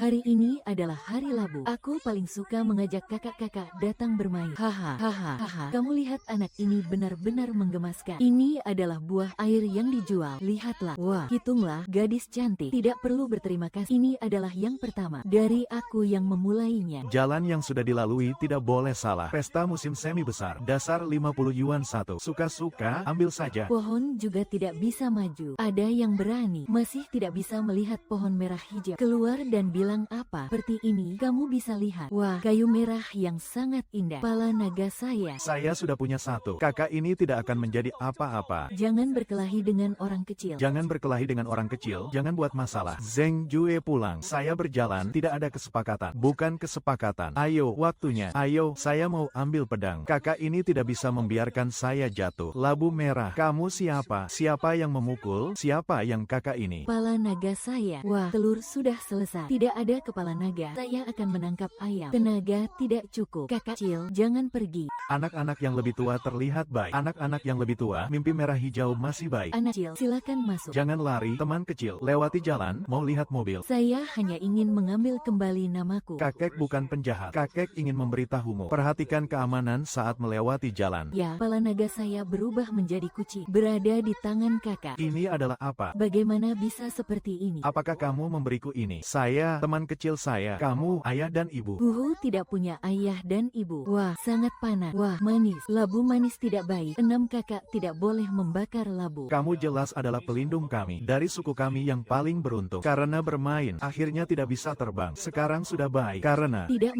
Hari ini adalah hari Labu. Aku paling suka mengajak kakak-kakak datang bermain. Hahaha. Kamu lihat anak ini benar-benar menggemaskan. Ini adalah buah air yang dijual. Lihatlah. Wah, hitunglah, gadis cantik. Tidak perlu berterima kasih. Ini adalah yang pertama dari aku yang memulainya. Jalan yang sudah dilalui tidak boleh salah. Pesta musim semi besar. Dasar 50 yuan satu. Suka-suka, ambil saja. Pohon juga tidak bisa maju. Ada yang berani. Masih tidak bisa melihat pohon merah hijau. Keluar dan bilang apa? Seperti ini, kamu bisa lihat. Wah, kayu merah yang sangat indah. Kepala naga saya. Saya sudah punya satu. Kakak ini tidak akan menjadi apa-apa. Jangan berkelahi dengan orang kecil. Jangan berkelahi dengan orang kecil. Jangan buat masalah. Zheng Jue pulang. Saya berjalan. Tidak ada kesepakatan. Bukan kesepakatan. Ayo, waktunya. Ayo, saya mau ambil pedang. Kakak ini tidak bisa membiarkan saya jatuh. Labu merah. Kamu siapa? Siapa yang memukul? Siapa yang kakak ini? Kepala naga saya. Wah, telur sudah selesai. Tidak ada kepala naga. Saya akan menangkap ayam. Tenaga tidak cukup. Kakak kecil, jangan pergi. Anak-anak yang lebih tua terlihat baik. Anak-anak yang lebih tua, mimpi merah hijau masih baik. Anak kecil, silakan masuk. Jangan lari, teman kecil. Lewati jalan, mau lihat mobil. Saya hanya ingin mengambil kembali namaku. Kakek bukan penjahat. Kakek ingin memberitahumu. Perhatikan keamanan saat melewati jalan. Ya, kepala naga saya berubah menjadi kucing. Berada di tangan kakak. Ini adalah apa? Bagaimana bisa seperti ini? Apakah kamu memberiku ini? Saya, teman kecil saya. Kamu, ayah dan ibu. Huhu tidak punya ayah dan ibu. Wah, sangat panas. Wah, manis. Labu manis tidak baik. 6 kakak tidak boleh membakar labu. Kamu jelas adalah pelindung kami. Dari suku kami yang paling beruntung. Karena bermain, akhirnya tidak bisa terbang. Sekarang sudah baik. Karena Tidak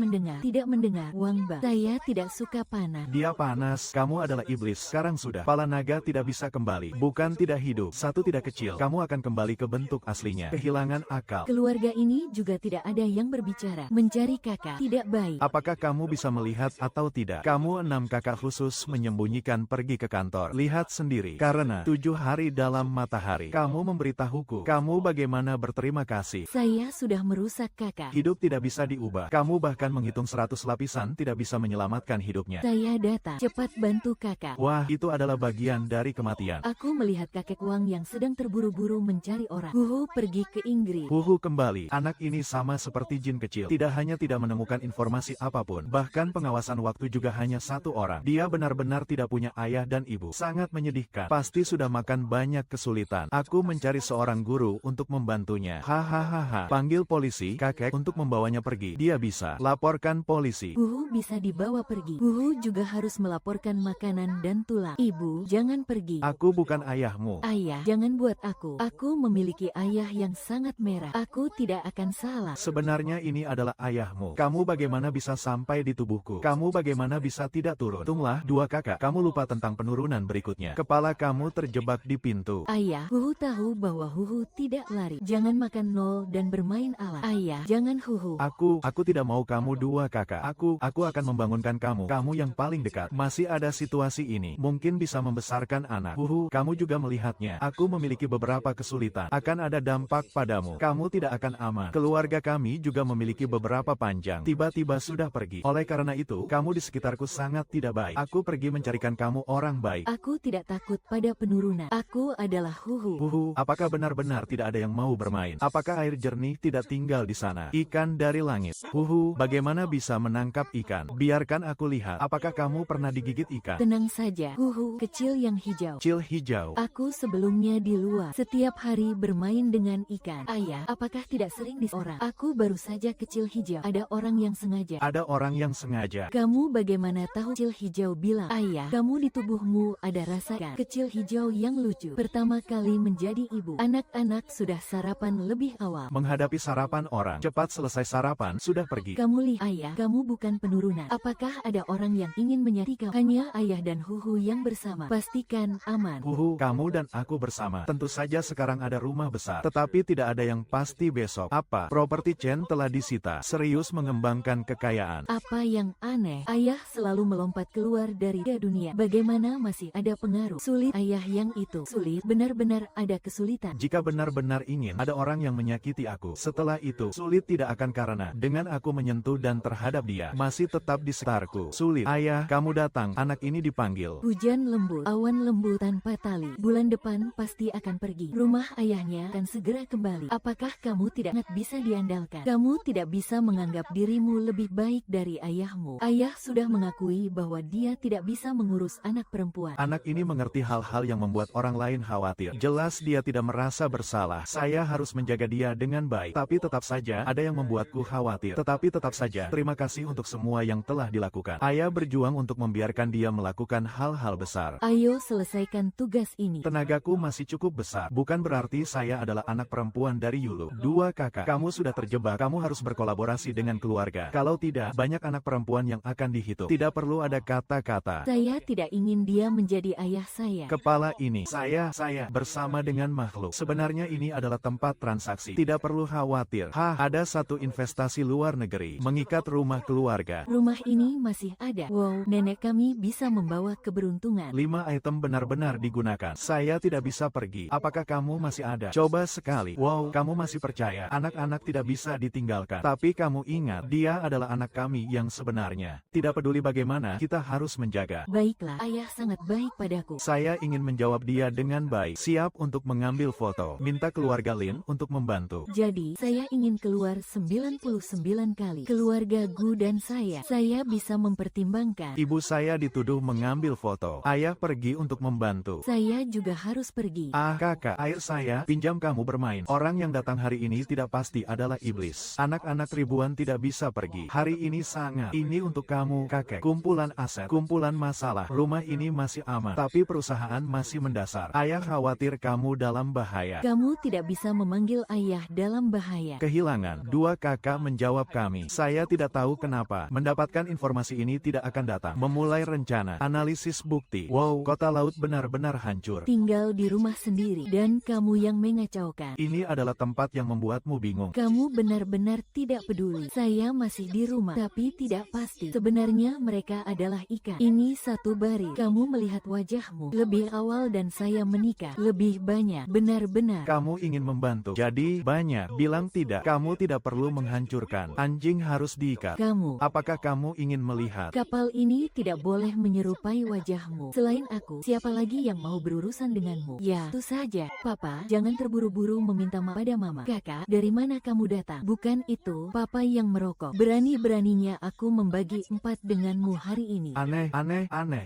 mendengar. Wangba, saya tidak suka panas. dia panas. Kamu adalah iblis. Sekarang sudah. Kepala naga tidak bisa kembali. Bukan tidak hidup. Satu tidak kecil. Kamu akan kembali ke bentuk aslinya. Kehilangan akal. Keluarga ini juga tidak ada yang berbicara. Mencari kakak tidak baik. Apakah kamu bisa melihat atau tidak? Kamu 6 kakak khusus menyembunyikan pergi ke kantor. Lihat sendiri. Karena 7 hari dalam matahari. Kamu memberitahuku. Kamu bagaimana berterima kasih. Saya sudah merusak kakak. Hidup tidak bisa diubah. Kamu bahkan menghitung 100 lapisan tidak bisa menyelamatkan hidupnya. Saya datang. Cepat bantu kakak. Wah, itu adalah bagian dari kematian. Aku melihat kakek Wang yang sedang terburu-buru mencari orang. Huhu pergi ke Inggris. Huhu kembali. Anak ini sama seperti jin kecil. Tidak hanya tidak menemukan informasi apapun, bahkan pengawasan waktu juga hanya satu orang. Dia benar-benar tidak punya ayah dan ibu. Sangat menyedihkan. Pasti sudah makan banyak kesulitan. Aku mencari seorang guru untuk membantunya. Hahaha. Panggil polisi, kakek, untuk membawanya pergi. Dia bisa. Laporkan polisi. Huhu bisa dibawa pergi. Huhu juga harus melaporkan makanan dan tulang. Ibu, jangan pergi. Aku bukan ayahmu. Ayah, jangan buat aku. Aku memiliki ayah yang sangat merah. Aku tidak akan salah. Sebenarnya ini adalah ayahmu. Kamu bagaimana bisa sampai di tubuhku? Kamu bagaimana bisa tidak turun? Tunglah, 2 kakak. Kamu lupa tentang penurunan berikutnya. Kepala kamu terjebak di pintu. Ayah, Huhu tahu bahwa Huhu tidak lari. Jangan makan nol dan bermain alat. Ayah, jangan Huhu. Aku tidak mau kamu 2 kakak. Aku akan membangunkan kamu. Kamu yang paling dekat. Masih ada situasi ini. Mungkin bisa membesarkan anak. Huhu, kamu juga melihatnya. Aku memiliki beberapa kesulitan. Akan ada dampak padamu. Kamu tidak akan aman. Keluarga kami juga memiliki beberapa panjang. Tiba-tiba sudah pergi. Oleh karena itu, kamu di sekitarku sangat tidak baik. Aku pergi mencarikan kamu orang baik. Aku tidak takut pada penurunan. Aku adalah Huhu. Huhu, apakah benar-benar tidak ada yang mau bermain? Apakah air jernih tidak tinggal di sana? Ikan dari langit. Huhu, bagaimana bisa menangkap ikan? Biarkan aku lihat. Apakah kamu pernah digigit ikan? Tenang saja, Huhu, kecil yang hijau. Kecil hijau. Aku sebelumnya di luar. Setiap hari bermain dengan ikan. Ayah, apakah tidak sering di orang? Aku baru saja kecil hijau. Ada orang yang sengaja. Ada orang yang sengaja. Kamu bagaimana tahu? Kecil hijau bilang, ayah, kamu di tubuhmu ada rasa ikan. Kecil hijau yang lucu. Pertama kali menjadi ibu. Anak-anak sudah sarapan lebih awal. Menghadapi sarapan orang. Cepat selesai sarapan, sudah pergi. Kamu lihat, ayah, kamu bukan penurunan. Apakah ada orang yang ingin menyakiti kamu? Hanya ayah dan Huhu yang bersama. Pastikan aman. Huhu, kamu dan aku bersama. Tentu saja sekarang ada rumah besar. Tetapi tidak ada yang pasti besok. Apa? Properti Chen telah disita. Serius mengembangkan kekayaan. Apa yang aneh? Ayah selalu melompat keluar dari dunia. Bagaimana masih ada pengaruh? Sulit ayah yang itu. Sulit, benar-benar ada kesulitan. Jika benar-benar ingin ada orang yang menyakiti aku, setelah itu sulit tidak akan karena dengan aku menyentuh dan terhadap dia masih tetap di sekitarku. Sulit. Ayah, kamu datang. Anak ini dipanggil. Hujan lembut, awan lembut tanpa tali. Bulan depan pasti akan pergi. Rumah ayahnya akan segera kembali. Apakah kamu tidak ingat bisa di diandalkan. Kamu tidak bisa menganggap dirimu lebih baik dari ayahmu. Ayah sudah mengakui bahwa dia tidak bisa mengurus anak perempuan. Anak ini mengerti hal-hal yang membuat orang lain khawatir. Jelas dia tidak merasa bersalah. Saya harus menjaga dia dengan baik. Tapi tetap saja ada yang membuatku khawatir. Tetapi tetap saja, terima kasih untuk semua yang telah dilakukan. Ayah berjuang untuk membiarkan dia melakukan hal-hal besar. Ayo selesaikan tugas ini. Tenagaku masih cukup besar. Bukan berarti saya adalah anak perempuan dari Yulu. Dua kakak, kamu sudah terjebak. Kamu harus berkolaborasi dengan keluarga. Kalau tidak, banyak anak perempuan yang akan dihitung. Tidak perlu ada kata-kata. Saya tidak ingin dia menjadi ayah saya. Kepala ini, saya bersama dengan makhluk. Sebenarnya ini adalah tempat transaksi. Tidak perlu khawatir. Ada satu investasi luar negeri, mengikat rumah keluarga. Rumah ini masih ada. Wow, nenek kami bisa membawa keberuntungan. 5 item benar-benar digunakan. Saya tidak bisa pergi. Apakah kamu masih ada? Coba sekali. Wow, kamu masih percaya. Anak-anak tidak bisa ditinggalkan. Tapi kamu ingat, dia adalah anak kami yang sebenarnya. Tidak peduli bagaimana, kita harus menjaga. Baiklah, ayah sangat baik padaku. Saya ingin menjawab dia dengan baik. Siap untuk mengambil foto. Minta keluarga Lin untuk membantu. Jadi, saya ingin keluar 99 kali. Keluarga Gu dan saya bisa mempertimbangkan. Ibu saya dituduh mengambil foto. Ayah pergi untuk membantu. Saya juga harus pergi. Kakak, air saya, pinjam kamu bermain. Orang yang datang hari ini tidak pasti adalah iblis. Anak-anak ribuan tidak bisa pergi. Hari ini sangat. Ini untuk kamu, kakek. Kumpulan aset, kumpulan masalah. Rumah ini masih aman, tapi perusahaan masih mendasar. Ayah khawatir kamu dalam bahaya. Kamu tidak bisa memanggil ayah dalam bahaya. Kehilangan. 2 kakak menjawab kami. Saya tidak tahu kenapa. Mendapatkan informasi ini tidak akan datang. Memulai rencana. Analisis bukti. Wow, kota laut benar-benar hancur. Tinggal di rumah sendiri. Dan kamu yang mengacaukan. Ini adalah tempat yang membuatmu bingung. Kamu benar-benar tidak peduli. Saya masih di rumah, tapi tidak pasti. Sebenarnya mereka adalah ikan. Ini satu baris. Kamu melihat wajahmu. Lebih awal dan saya menikah. Lebih banyak. Benar-benar. Kamu ingin membantu. Jadi, banyak. Bilang tidak. Kamu tidak perlu menghancurkan. Anjing harus diikat. Kamu. Apakah kamu ingin melihat? Kapal ini tidak boleh menyerupai wajahmu. Selain aku, siapa lagi yang mau berurusan denganmu? Ya, itu saja. Papa, jangan terburu-buru meminta maaf pada mama. Kakak, dari mana kamu datang? Bukan itu, papa yang merokok. Berani-beraninya aku membagi 4 denganmu hari ini. Aneh.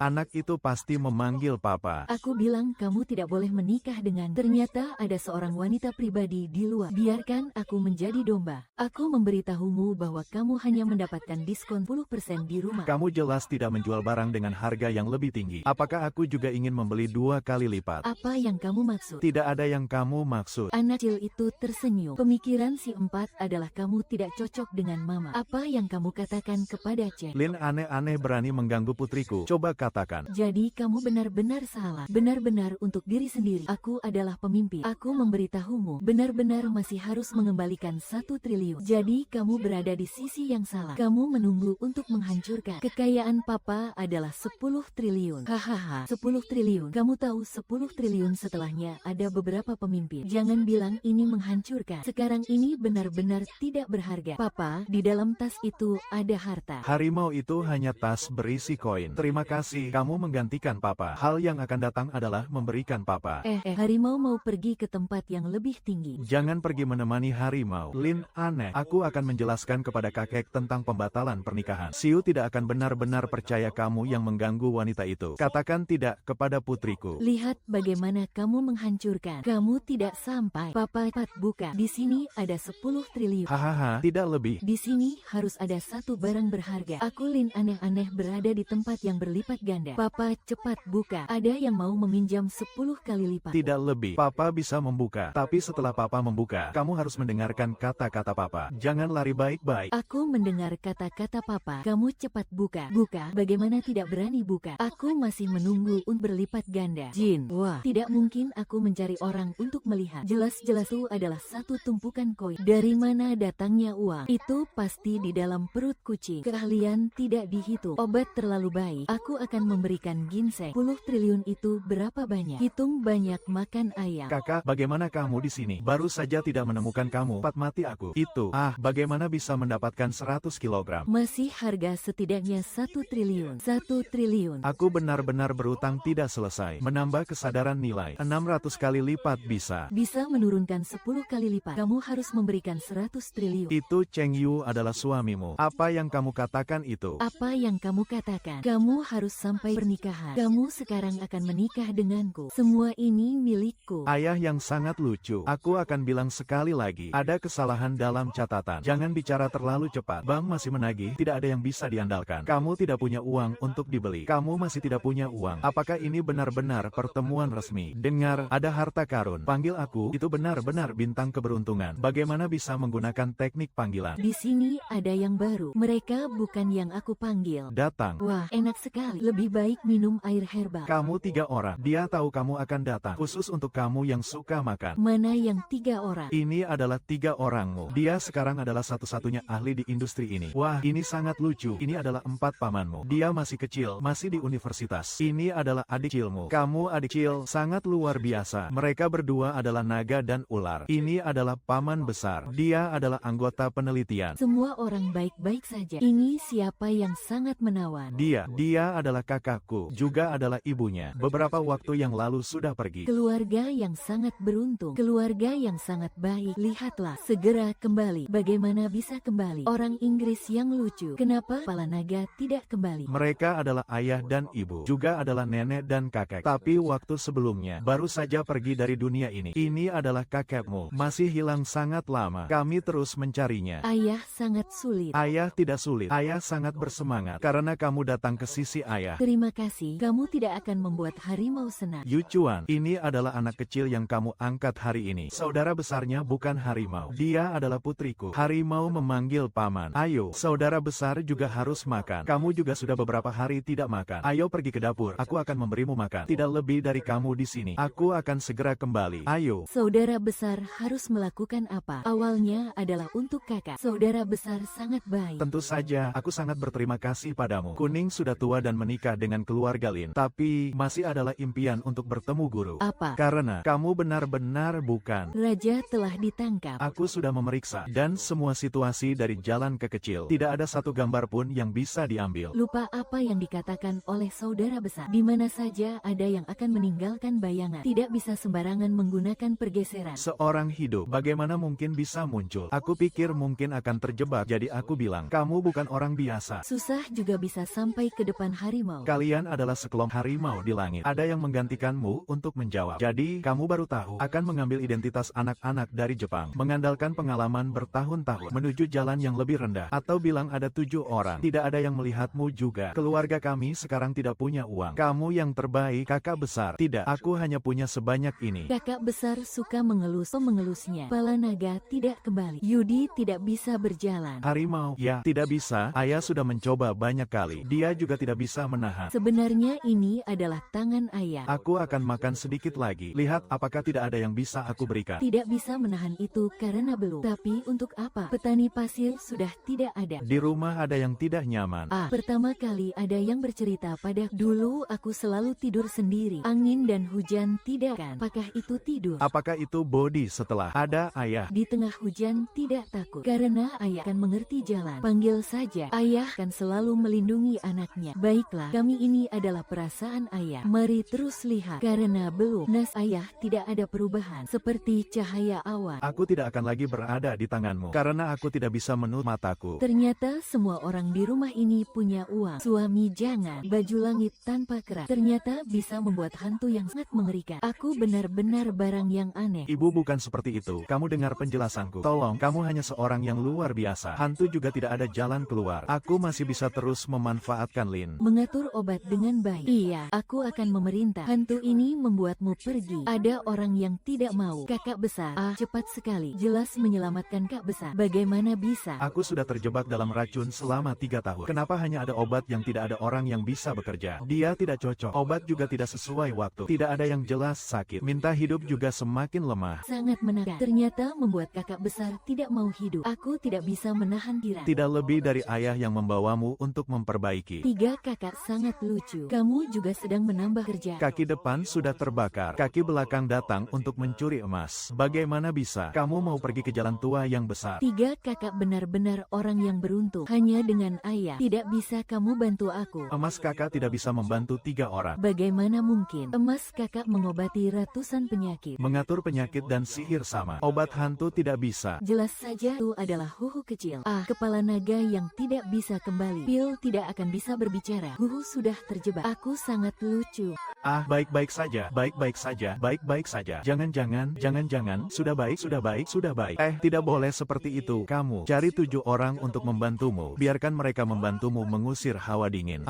Anak itu pasti memanggil papa. Aku bilang kamu tidak boleh menikah dengan. Ternyata ada seorang wanita pribadi di luar. Biarkan aku menjadi domba. Aku memberitahumu bahwa kamu hanya mendapatkan diskon 10% di rumah. Kamu jelas tidak menjual barang dengan harga yang lebih tinggi. Apakah aku juga ingin membeli 2 kali lipat? Apa yang kamu maksud? Tidak ada yang kamu maksud. Anak kecil itu tersenyum. Pemikiran si 4 adalah kamu tidak cocok dengan mama. Apa yang kamu katakan kepada Cek? Lin aneh-aneh berani mengganggu putriku. Coba katakan. Jadi kamu benar-benar salah. Benar-benar untuk diri sendiri. Aku adalah pemimpin. Aku memberitahumu. Benar-benar masih harus mengembalikan 1 triliun. Jadi kamu berada di sisi yang salah. Kamu menunggu untuk menghancurkan. Kekayaan papa adalah 10 triliun. Hahaha, 10 triliun. Kamu tahu 10 triliun setelahnya ada beberapa pemimpin. Jangan bilang ini menghancurkan. Sekarang ini benar-benar tidak berharga. Papa, di dalam tas itu ada harta. Harimau itu hanya tas berisi koin. Terima kasih, kamu menggantikan papa. Hal yang akan datang adalah memberikan papa. Harimau mau pergi ke tempat yang lebih tinggi. Jangan pergi menemani harimau. Lin aneh. Aku akan menjelaskan kepada kakek tentang pembatalan pernikahan. Siu tidak akan benar-benar percaya kamu yang mengganggu wanita itu. Katakan tidak kepada putriku. Lihat bagaimana kamu menghancurkan. Kamu tidak sampai. Papa cepat buka. Di sini ada 10 triliun. Hahaha, tidak lebih. Di sini harus ada 1 barang berharga. Aku Lin aneh-aneh berada di tempat yang berlipat ganda. Papa cepat buka. Ada yang mau meminjam 10 kali lipat. Tidak lebih. Papa bisa membuka. Tapi setelah papa membuka, kamu harus mendengarkan kata-kata papa. Jangan lari baik-baik. Aku mendengar kata-kata papa. Kamu cepat buka. Buka. Bagaimana tidak berani buka? Aku masih menunggu untuk berlipat ganda. Jin. Wah, tidak mungkin aku mencari orang untuk melihat. Jelas-jelas itu adalah 1 tumpukan koin. Dari mana datangnya uang? Itu pasti di dalam perut kucing. Keahlian tidak dihitung. Obat terlalu baik. Aku akan memberikan ginseng. 10 triliun itu berapa banyak? Hitung banyak makan ayam. Kakak, bagaimana kamu di sini? Baru saja tidak menemukan kamu. Cepat mati aku. Itu. Bagaimana bisa mendapatkan 100 kilogram? Masih harga setidaknya 1 triliun. 1 triliun. Aku benar-benar berutang tidak selesai. Menambah kesadaran nilai. 600 kali lipat bisa. Bisa menurunkan 10 kali lipat. Kamu harus memberi memberikan 100 triliun. Itu Cheng Yu adalah suamimu. Apa yang kamu katakan itu? Apa yang kamu katakan? Kamu harus sampai pernikahan. Kamu sekarang akan menikah denganku. Semua ini milikku. Ayah yang sangat lucu. Aku akan bilang sekali lagi. Ada kesalahan dalam catatan. Jangan bicara terlalu cepat. Bank masih menagih. Tidak ada yang bisa diandalkan. Kamu tidak punya uang untuk dibeli. Kamu masih tidak punya uang. Apakah ini benar-benar pertemuan resmi? Dengar, ada harta karun. Panggil aku. Itu benar-benar bintang keberuntungan. Bagaimana bisa menggunakan teknik panggilan? Di sini ada yang baru. Mereka bukan yang aku panggil. Datang. Wah, enak sekali. Lebih baik minum air herbal. Kamu 3 orang. Dia tahu kamu akan datang. Khusus untuk kamu yang suka makan. Mana yang 3 orang? Ini adalah 3 orangmu. Dia sekarang adalah satu-satunya ahli di industri ini. Wah, ini sangat lucu. Ini adalah 4 pamanmu. Dia masih kecil, masih di universitas. Ini adalah adik kecilmu. Kamu adik kecil, sangat luar biasa. Mereka berdua adalah naga dan ular. Ini adalah paman besar. Dia adalah anggota penelitian. Semua orang baik-baik saja. Ini siapa yang sangat menawan? Dia adalah kakakku, juga adalah ibunya. Beberapa waktu yang lalu sudah pergi. Keluarga yang sangat beruntung. Keluarga yang sangat baik. Lihatlah, segera kembali. Bagaimana bisa kembali? Orang Inggris yang lucu. Kenapa kepala naga tidak kembali? Mereka adalah ayah dan ibu, juga adalah nenek dan kakek. Tapi waktu sebelumnya, baru saja pergi dari dunia ini. Ini adalah kakekmu, masih hilang sangat lama. Kami terus mencarinya. Ayah sangat sulit. Ayah tidak sulit. Ayah sangat bersemangat karena kamu datang ke sisi ayah. Terima kasih. Kamu tidak akan membuat harimau senang. Yu Chuan, ini adalah anak kecil yang kamu angkat hari ini. Saudara besarnya bukan harimau. Dia adalah putriku. Harimau memanggil paman. Ayo, saudara besar juga harus makan. Kamu juga sudah beberapa hari tidak makan. Ayo pergi ke dapur. Aku akan memberimu makan. Tidak lebih dari kamu di sini. Aku akan segera kembali. Ayo. Saudara besar harus melakukan apa? Awalnya adalah untuk kakak. Saudara besar sangat baik. Tentu saja, aku sangat berterima kasih padamu. Kuning sudah tua dan menikah dengan keluarga Lin. Tapi, masih adalah impian untuk bertemu guru. Apa? Karena, kamu benar-benar bukan. Raja telah ditangkap. Aku sudah memeriksa, dan semua situasi dari jalan ke kecil. Tidak ada satu gambar pun yang bisa diambil. Lupa apa yang dikatakan oleh saudara besar. Di mana saja ada yang akan meninggalkan bayangan. Tidak bisa sembarangan menggunakan pergeseran. Seorang hidup, bagaimana mungkin bisa muncul? Aku pikir mungkin akan terjebak, jadi aku bilang, kamu bukan orang biasa. Susah juga bisa sampai ke depan harimau. Kalian adalah sekelompok harimau di langit. Ada yang menggantikanmu untuk menjawab. Jadi, kamu baru tahu, akan mengambil identitas anak-anak dari Jepang. Mengandalkan pengalaman bertahun-tahun, menuju jalan yang lebih rendah. Atau bilang ada 7 orang. Tidak ada yang melihatmu juga. Keluarga kami sekarang tidak punya uang. Kamu yang terbaik, kakak besar. Tidak, aku hanya punya sebanyak ini. Kakak besar suka mengelusnya. Kepala naga tidak kembali. Yudi tidak bisa berjalan. Harimau, ya, tidak bisa. Ayah sudah mencoba banyak kali. Dia juga tidak bisa menahan. Sebenarnya ini adalah tangan ayah. Aku akan makan sedikit lagi. Lihat apakah tidak ada yang bisa aku berikan. Tidak bisa menahan itu karena belum. Tapi untuk apa? Petani pasir sudah tidak ada. Di rumah ada yang tidak nyaman. Pertama kali ada yang bercerita pada dulu aku selalu tidur sendiri. Angin dan hujan tidak kan? Apakah itu tidur? Apakah itu body setelah ada ayah? Di tengah hujan tidak takut. Karena ayah akan mengerti jalan. Panggil saja. Ayah akan selalu melindungi anaknya. Baiklah, kami ini adalah perasaan ayah. Mari terus lihat. Karena belum nas ayah tidak ada perubahan. Seperti cahaya awan. Aku tidak akan lagi berada di tanganmu. Karena aku tidak bisa menutup mataku. Ternyata semua orang di rumah ini punya uang. Suami jangan. Baju langit tanpa kerak. Ternyata bisa membuat hantu yang sangat mengerikan. Aku benar-benar barang yang aneh. Ibu bukan seperti itu. Kamu dengar penjelasanku. Tolong, kamu hanya seorang yang luar biasa. Hantu juga tidak ada jalan keluar. Aku masih bisa terus memanfaatkan Lin. Mengatur obat dengan baik. Iya, aku akan memerintah. Hantu ini membuatmu pergi. Ada orang yang tidak mau. Kakak besar. Cepat sekali. Jelas menyelamatkan kak besar. Bagaimana bisa? Aku sudah terjebak dalam racun selama 3 tahun. Kenapa hanya ada obat yang tidak ada orang yang bisa bekerja? Dia tidak cocok. Obat juga tidak sesuai waktu. Tidak ada yang jelas sakit. Minta hidup juga semakin lemah. Sangat menakutkan. Ternyata membuat kakak besar tidak mau hidup. Aku tidak bisa menahan diri. Tidak lebih dari ayah yang membawamu untuk memperbaiki. 3 kakak sangat lucu. Kamu juga sedang menambah kerja. Kaki depan sudah terbakar. Kaki belakang datang untuk mencuri emas. Bagaimana bisa? Kamu mau pergi ke jalan tua yang besar. 3 kakak benar-benar orang yang beruntung. Hanya dengan ayah. Tidak bisa kamu bantu aku. Emas kakak tidak bisa membantu 3 orang. Bagaimana mungkin? Emas kakak mengobati ratusan penyakit. Mengatur penyakit dan sihir sama. Obat hantu tidak tidak bisa. Jelas saja itu adalah Huhu kecil. Kepala naga yang tidak bisa kembali. Pil tidak akan bisa berbicara. Huhu sudah terjebak. Aku sangat lucu. Baik-baik saja, baik-baik saja, baik-baik saja. Jangan-jangan, sudah baik, sudah baik, sudah baik. Tidak boleh seperti itu. Kamu cari 7 orang untuk membantumu. Biarkan mereka membantumu mengusir hawa dingin.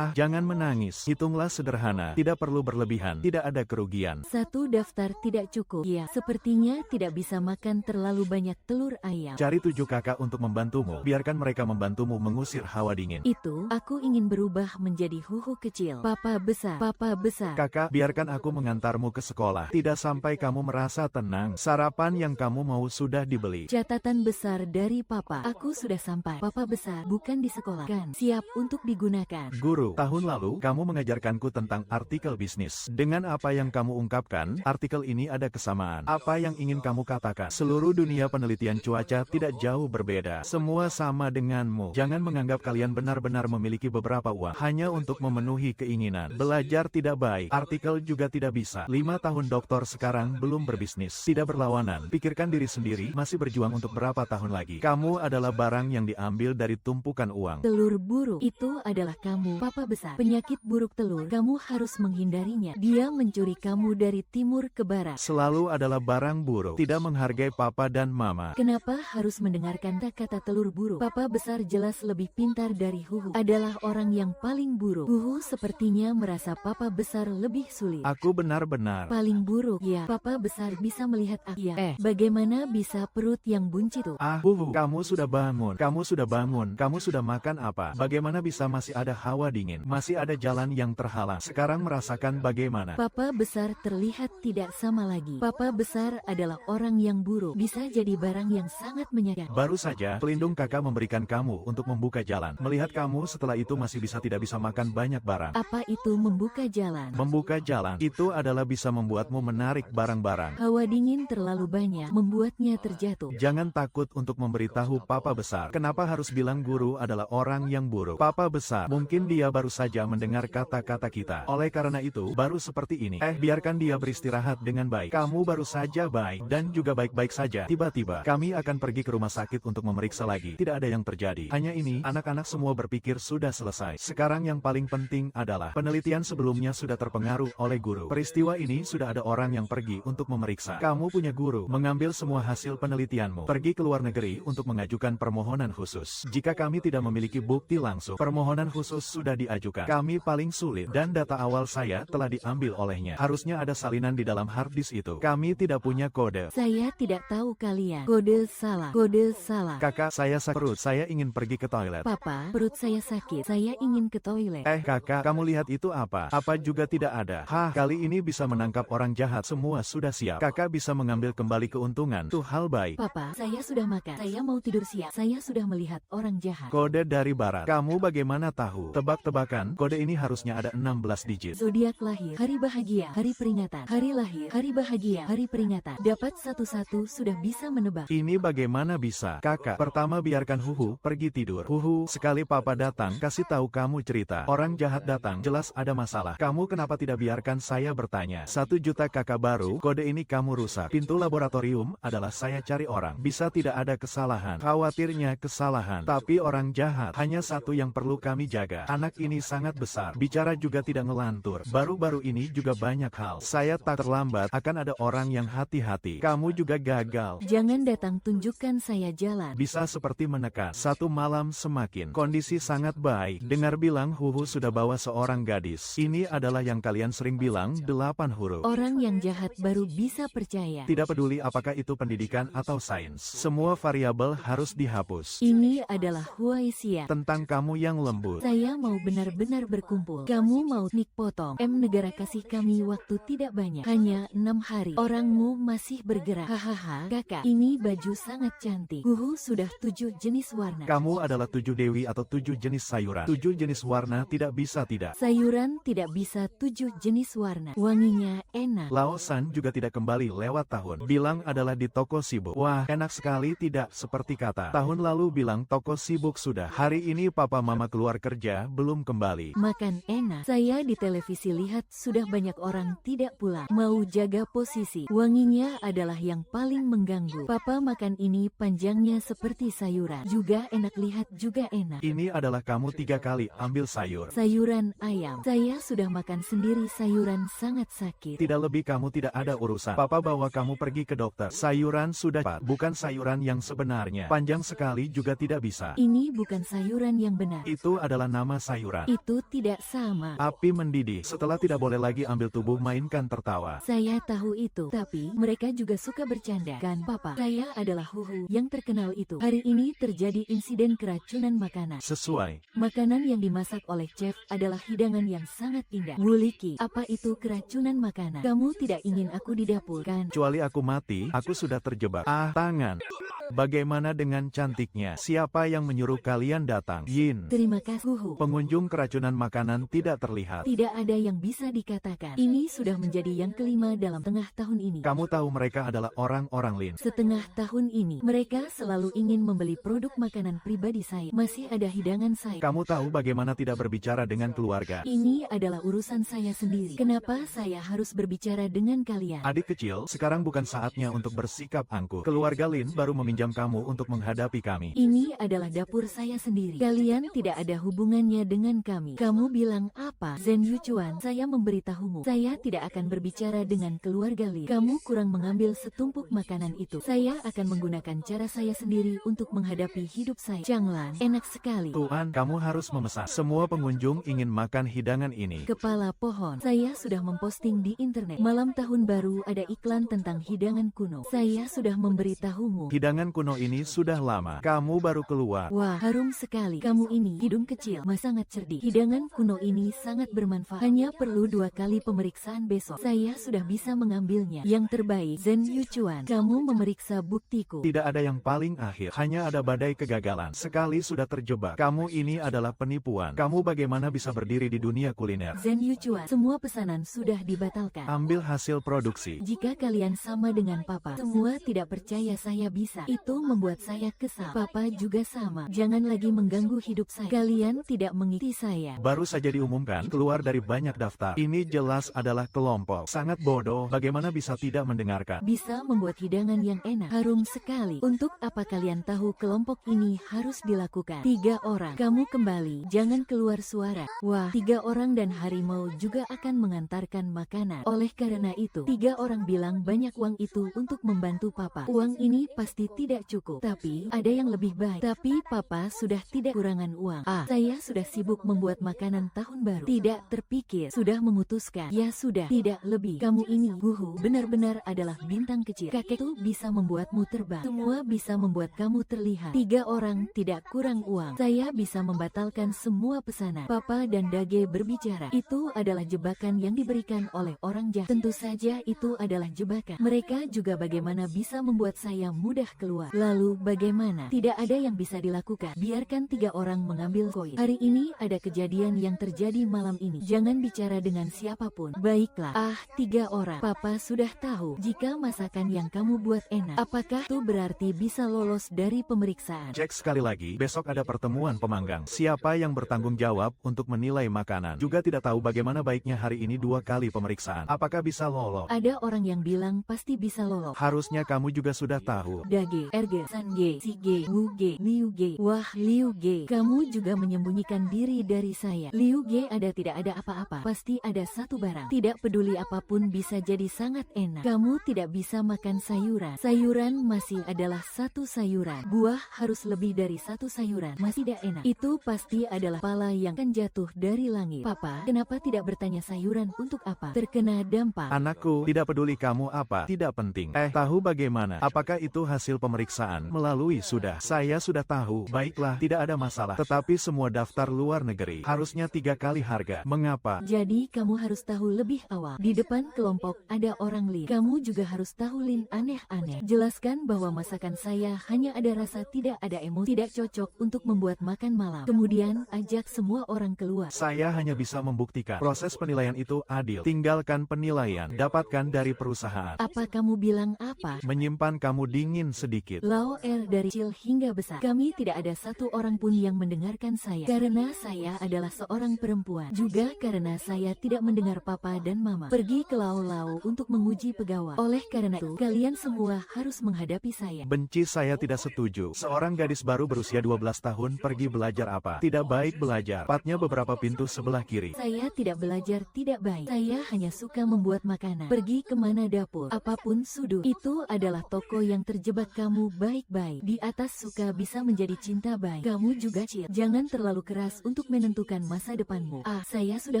Jangan menangis. Hitunglah sederhana. Tidak perlu berlebihan. Tidak ada kerugian. 1 daftar tidak cukup. Ya, sepertinya tidak bisa makan terlalu banyak telur ayam. Cari 7 kakak untuk membantumu. Biarkan mereka membantumu mengusir hawa dingin. Itu, aku ingin berubah menjadi Huhu kecil. Papa besar. Papa besar. Kakak, biarkan aku mengantarmu ke sekolah. Tidak sampai kamu merasa tenang. Sarapan yang kamu mau sudah dibeli. Catatan besar dari Papa. Aku sudah sampai. Papa besar, bukan di sekolah. Kan, siap untuk digunakan. Guru, tahun lalu kamu mengajarkanku tentang artikel bisnis. Dengan apa yang kamu ungkapkan, artikel ini ada kesamaan. Apa yang ingin kamu katakan? Seluruh dunia penelitian cuaca tidak jauh berbeda. Semua sama denganmu. Jangan menganggap kalian benar-benar memiliki beberapa uang hanya untuk memenuhi keinginan. Belajar tidak baik. Artikel juga tidak bisa. 5 tahun doktor sekarang belum berbisnis. Tidak berlawanan. Pikirkan diri sendiri, masih berjuang untuk berapa tahun lagi. Kamu adalah barang yang diambil dari tumpukan uang. Telur buruk. Itu adalah kamu, Papa besar. Penyakit buruk telur. Kamu harus menghindarinya. Dia mencuri kamu dari timur ke barat. Selalu adalah barang buruk. Tidak menghargai papa dan mama. Kenapa harus mendengarkan kata telur buruk? Papa besar jelas lebih pintar dari Huhu. Adalah orang yang paling buruk. Huhu sepertinya merasa Papa besar lebih sulit. Aku benar-benar paling buruk. Ya, Papa besar bisa melihat aku. Ya. Bagaimana bisa perut yang buncit tuh? Huhu, kamu sudah bangun. Kamu sudah bangun. Kamu sudah makan apa? Bagaimana bisa masih ada hawa dingin? Masih ada jalan yang terhalang. Sekarang merasakan bagaimana? Papa besar terlihat tidak sama lagi. Papa besar adalah orang yang buruk. Bisa jadi barang yang sangat menyakitkan. Baru saja, pelindung kakak memberikan kamu untuk membuka jalan. Melihat kamu setelah itu masih tidak bisa makan banyak barang. Apa itu membuka jalan? Membuka jalan, itu adalah bisa membuatmu menarik barang-barang. Hawa dingin terlalu banyak, membuatnya terjatuh. Jangan takut untuk memberitahu Papa besar. Kenapa harus bilang guru adalah orang yang buruk? Papa besar, mungkin dia baru saja mendengar kata-kata kita. Oleh karena itu, baru seperti ini. Biarkan dia beristirahat dengan baik. Kamu baru saja baik, dan juga baik-baik saja. Tiba-tiba, kami akan pergi ke rumah sakit untuk memeriksa lagi. Tidak ada yang terjadi. Hanya ini, anak-anak semua berpikir sudah selesai. Sekarang yang paling penting adalah, penelitian sebelumnya sudah terpengaruh oleh guru. Peristiwa ini sudah ada orang yang pergi untuk memeriksa. Kamu punya guru, mengambil semua hasil penelitianmu. Pergi ke luar negeri untuk mengajukan permohonan khusus. Jika kami tidak memiliki bukti langsung, permohonan khusus sudah diajukan. Kami paling sulit, dan data awal saya telah diambil olehnya. Harusnya ada salinan di dalam hard disk itu. Kami tidak punya kode. Saya tidak tahu kalian. Kode salah. Kode salah. Kakak, saya sakit perut. Saya ingin pergi ke toilet. Papa, perut saya sakit. Saya ingin ke toilet. Kakak, kamu lihat itu apa? Apa juga tidak ada? Kali ini bisa menangkap orang jahat. Semua sudah siap. Kakak bisa mengambil kembali keuntungan. Itu hal baik. Papa, saya sudah makan. Saya mau tidur siap. Saya sudah melihat orang jahat. Kode dari barat. Kamu bagaimana tahu? Tebak-tebakan, kode ini harusnya ada 16 digit. Zodiak lahir, hari bahagia, hari peringatan. Hari lahir, hari bahagia, hari peringatan. Dapat satu-satu sudah bisa menebak. Ini bagaimana bisa? Kakak, pertama biarkan Huhu pergi tidur. Huhu, sekali papa datang, kasih tahu kamu cerita. Orang jahat datang, jelas ada masalah. Kamu kenapa tidak biarkan saya bertanya? 1 juta kakak baru, kode ini kamu rusak. Pintu laboratorium adalah saya cari orang. Bisa tidak ada kesalahan. Khawatirnya kesalahan. Tapi orang jahat, hanya satu yang perlu kami jaga. Anak ini sangat besar. Bicara juga tidak ngelantur. Baru-baru ini juga banyak hal. Saya tak terlambat, akan ada orang yang hati-hati. Kamu juga gagal. Jangan datang tunjukkan saya jalan. Bisa seperti menekan. 1 malam semakin. Kondisi sangat baik. Dengar bilang Huhu sudah bawa seorang gadis. Ini adalah yang kalian sering bilang 8 huruf. Orang yang jahat baru bisa percaya. Tidak peduli apakah itu pendidikan atau sains. Semua variabel harus dihapus. Ini adalah Huaisia. Tentang kamu yang lembut. Saya mau benar-benar berkumpul. Kamu mau nik potong. Negara kasih kami waktu tidak banyak. Hanya 6 hari. Orangmu masih bergerak. Hahaha. Kakak, ini baju sangat cantik. Huhu sudah 7 jenis warna. Kamu adalah 7 dewi atau 7 jenis sayuran. 7 jenis warna tidak bisa tidak. Sayuran tidak bisa 7 jenis warna. Wanginya enak. Laosan juga tidak kembali lewat tahun. Bilang adalah di toko sibuk. Wah, enak sekali tidak seperti kata. Tahun lalu bilang toko sibuk sudah. Hari ini papa mama keluar kerja belum kembali. Makan enak. Saya di televisi lihat sudah banyak orang tidak pulang. Mau jaga posisi. Wanginya adalah yang paling saling mengganggu. Papa makan ini panjangnya seperti sayuran. Juga enak, lihat juga enak. Ini adalah kamu 3 kali ambil sayur. Sayuran ayam. Saya sudah makan sendiri sayuran, sangat sakit. Tidak lebih, kamu tidak ada urusan. Papa bawa kamu pergi ke dokter. Sayuran sudah cepat, bukan sayuran yang sebenarnya. Panjang sekali juga tidak bisa. Ini bukan sayuran yang benar. Itu adalah nama sayuran. Itu tidak sama. Api mendidih. Setelah tidak boleh lagi ambil tubuh, mainkan tertawa. Saya tahu itu, tapi mereka juga suka bercanda, kan Papa? Saya adalah Huhu yang terkenal itu. Hari ini terjadi insiden keracunan makanan. Sesuai. Makanan yang dimasak oleh chef adalah hidangan yang sangat indah. Wuliki, apa itu keracunan makanan? Kamu tidak ingin aku di dapur, kan? Kecuali aku mati, aku sudah terjebak. Ah, tangan. Bagaimana dengan cantiknya? Siapa yang menyuruh kalian datang? Yin. Terima kasih, Huhu. Pengunjung keracunan makanan tidak terlihat. Tidak ada yang bisa dikatakan. Ini sudah menjadi yang kelima dalam tengah tahun ini. Kamu tahu mereka adalah orang-orang Lin. Setengah tahun ini, mereka selalu ingin membeli produk makanan pribadi saya. Masih ada hidangan saya. Kamu tahu bagaimana tidak berbicara dengan keluarga. Ini adalah urusan saya sendiri. Kenapa saya harus berbicara dengan kalian? Adik kecil, sekarang bukan saatnya untuk bersikap angkuh. Keluarga Lin baru meminjam kamu untuk menghadapi kami. Ini adalah dapur saya sendiri. Kalian tidak ada hubungannya dengan kami. Kamu bilang apa? Zhen Yuchuan, saya memberitahumu. Saya tidak akan berbicara dengan keluarga Lin. Kamu kurang mengambil setumpuk makanan itu. Saya akan menggunakan cara saya sendiri untuk menghadapi hidup saya. Changlan, enak sekali. Tuan, kamu harus memesan. Semua pengunjung ingin makan hidangan ini. Kepala pohon. Saya sudah memposting di internet. Malam tahun baru ada iklan tentang hidangan kuno. Saya sudah memberitahumu. Hidangan kuno ini sudah lama. Kamu baru keluar. Wah, harum sekali. Kamu ini hidung kecil, mas sangat cerdik. Hidangan kuno ini sangat bermanfaat. Hanya perlu 2 kali pemeriksaan besok. Saya sudah bisa mengambilnya. Yang terbaik, Zhen Yuchuan. Kamu memeriksa buktiku. Tidak ada yang paling akhir. Hanya ada badai kegagalan. Sekali sudah terjebak. Kamu ini adalah penipuan. Kamu bagaimana bisa berdiri di dunia kuliner? Zhen Yuchuan, semua pesanan sudah dibatalkan. Ambil hasil produksi. Jika kalian sama dengan Papa, semua tidak percaya saya bisa. Itu membuat saya kesal. Papa juga sama. Jangan lagi mengganggu hidup saya. Kalian tidak mengikuti saya. Baru saja diumumkan, keluar dari banyak daftar. Ini jelas adalah kelompok. Sangat bodoh, bagaimana bisa tidak mendengarkan? Bisa membuat hidangan yang enak. Harum sekali. Untuk apa kalian tahu kelompok ini harus dilakukan? 3 orang. Kamu kembali. Jangan keluar suara. Wah, 3 orang dan harimau juga akan mengantarkan makanan. Oleh karena itu, 3 orang bilang banyak uang itu untuk membantu Papa. Uang ini pasti tidak cukup. Tapi, ada yang lebih baik. Tapi, Papa sudah tidak kurangan uang. Saya sudah sibuk membuat makanan tahun baru. Tidak terpikir. Sudah memutuskan. Ya sudah, tidak lebih. Kamu ini, Huhu, benar-benar adalah bintang kecil. Kakek itu bisa membuatmu terbang. Semua bisa membuat kamu terlihat. 3 orang tidak kurang uang. Saya bisa membatalkan semua pesanan. Papa dan Dage berbicara. Itu adalah jebakan yang diberikan oleh orang jahat. Tentu saja itu adalah jebakan. Mereka juga bagaimana bisa membuat saya mudah keluar. Lalu bagaimana? Tidak ada yang bisa dilakukan. Biarkan 3 orang mengambil koin. Hari ini ada kejadian yang terjadi malam ini. Jangan bicara dengan siapapun. Baiklah. 3 orang. Papa sudah tahu. Jika masakan yang kamu buat enak, apakah itu berarti bisa lolos dari pemeriksaan? Cek sekali lagi, besok ada pertemuan pemanggang. Siapa yang bertanggung jawab untuk menilai makanan? Juga tidak tahu bagaimana baiknya hari ini 2 kali pemeriksaan. Apakah bisa lolos? Ada orang yang bilang pasti bisa lolos. Harusnya kamu juga sudah tahu. Dage, Erge, Sange, Sige, Wuge, Liuge. Wah, Liuge, kamu juga menyembunyikan diri dari saya. Liuge tidak ada apa-apa. Pasti ada satu barang. Tidak peduli apapun bisa jadi sangat enak. Kamu tidak bisa makan sayuran. Sayuran masih adalah satu sayuran. Buah harus lebih dari satu sayuran. Masih tidak enak. Itu pasti adalah pala yang akan jatuh dari langit. Papa, kenapa tidak bertanya sayuran untuk apa? Terkena dampak. Anakku, tidak peduli kamu apa, tidak penting. Tahu bagaimana? Apakah itu hasil pemeriksaan? Melalui sudah. Saya sudah tahu. Baiklah, tidak ada masalah. Tetapi semua daftar luar negeri harusnya 3 kali harga. Mengapa? Jadi kamu harus tahu lebih awal. Di depan kelompok ada orang Lin. Kamu juga harus tahu Lin aneh-aneh. Jelaskan bahwa masakan saya hanya ada rasa, tidak ada emosi, tidak cocok untuk membuat makan malam. Kemudian ajak semua orang keluar. Saya hanya bisa membuktikan proses penilaian itu adil. Tinggalkan penilaian, dapatkan dari perusahaan. Apa kamu bilang apa? Menyimpan kamu dingin sedikit. Lao dari kecil hingga besar. Kami tidak ada satu orang pun yang mendengarkan saya. Karena saya adalah seorang perempuan. Juga karena saya tidak mendengar papa dan mama. Pergi ke Lao untuk menguji pegawai. Oleh karena itu, kalian Kalian semua harus menghadapi saya. Benci, saya tidak setuju. Seorang gadis baru berusia 12 tahun pergi belajar apa? Tidak baik belajar. Tepatnya beberapa pintu sebelah kiri. Saya tidak belajar tidak baik. Saya hanya suka membuat makanan. Pergi kemana dapur, apapun sudut. Itu adalah toko yang terjebak kamu baik-baik. Di atas suka bisa menjadi cinta baik. Kamu juga Cil. Jangan terlalu keras untuk menentukan masa depanmu. Saya sudah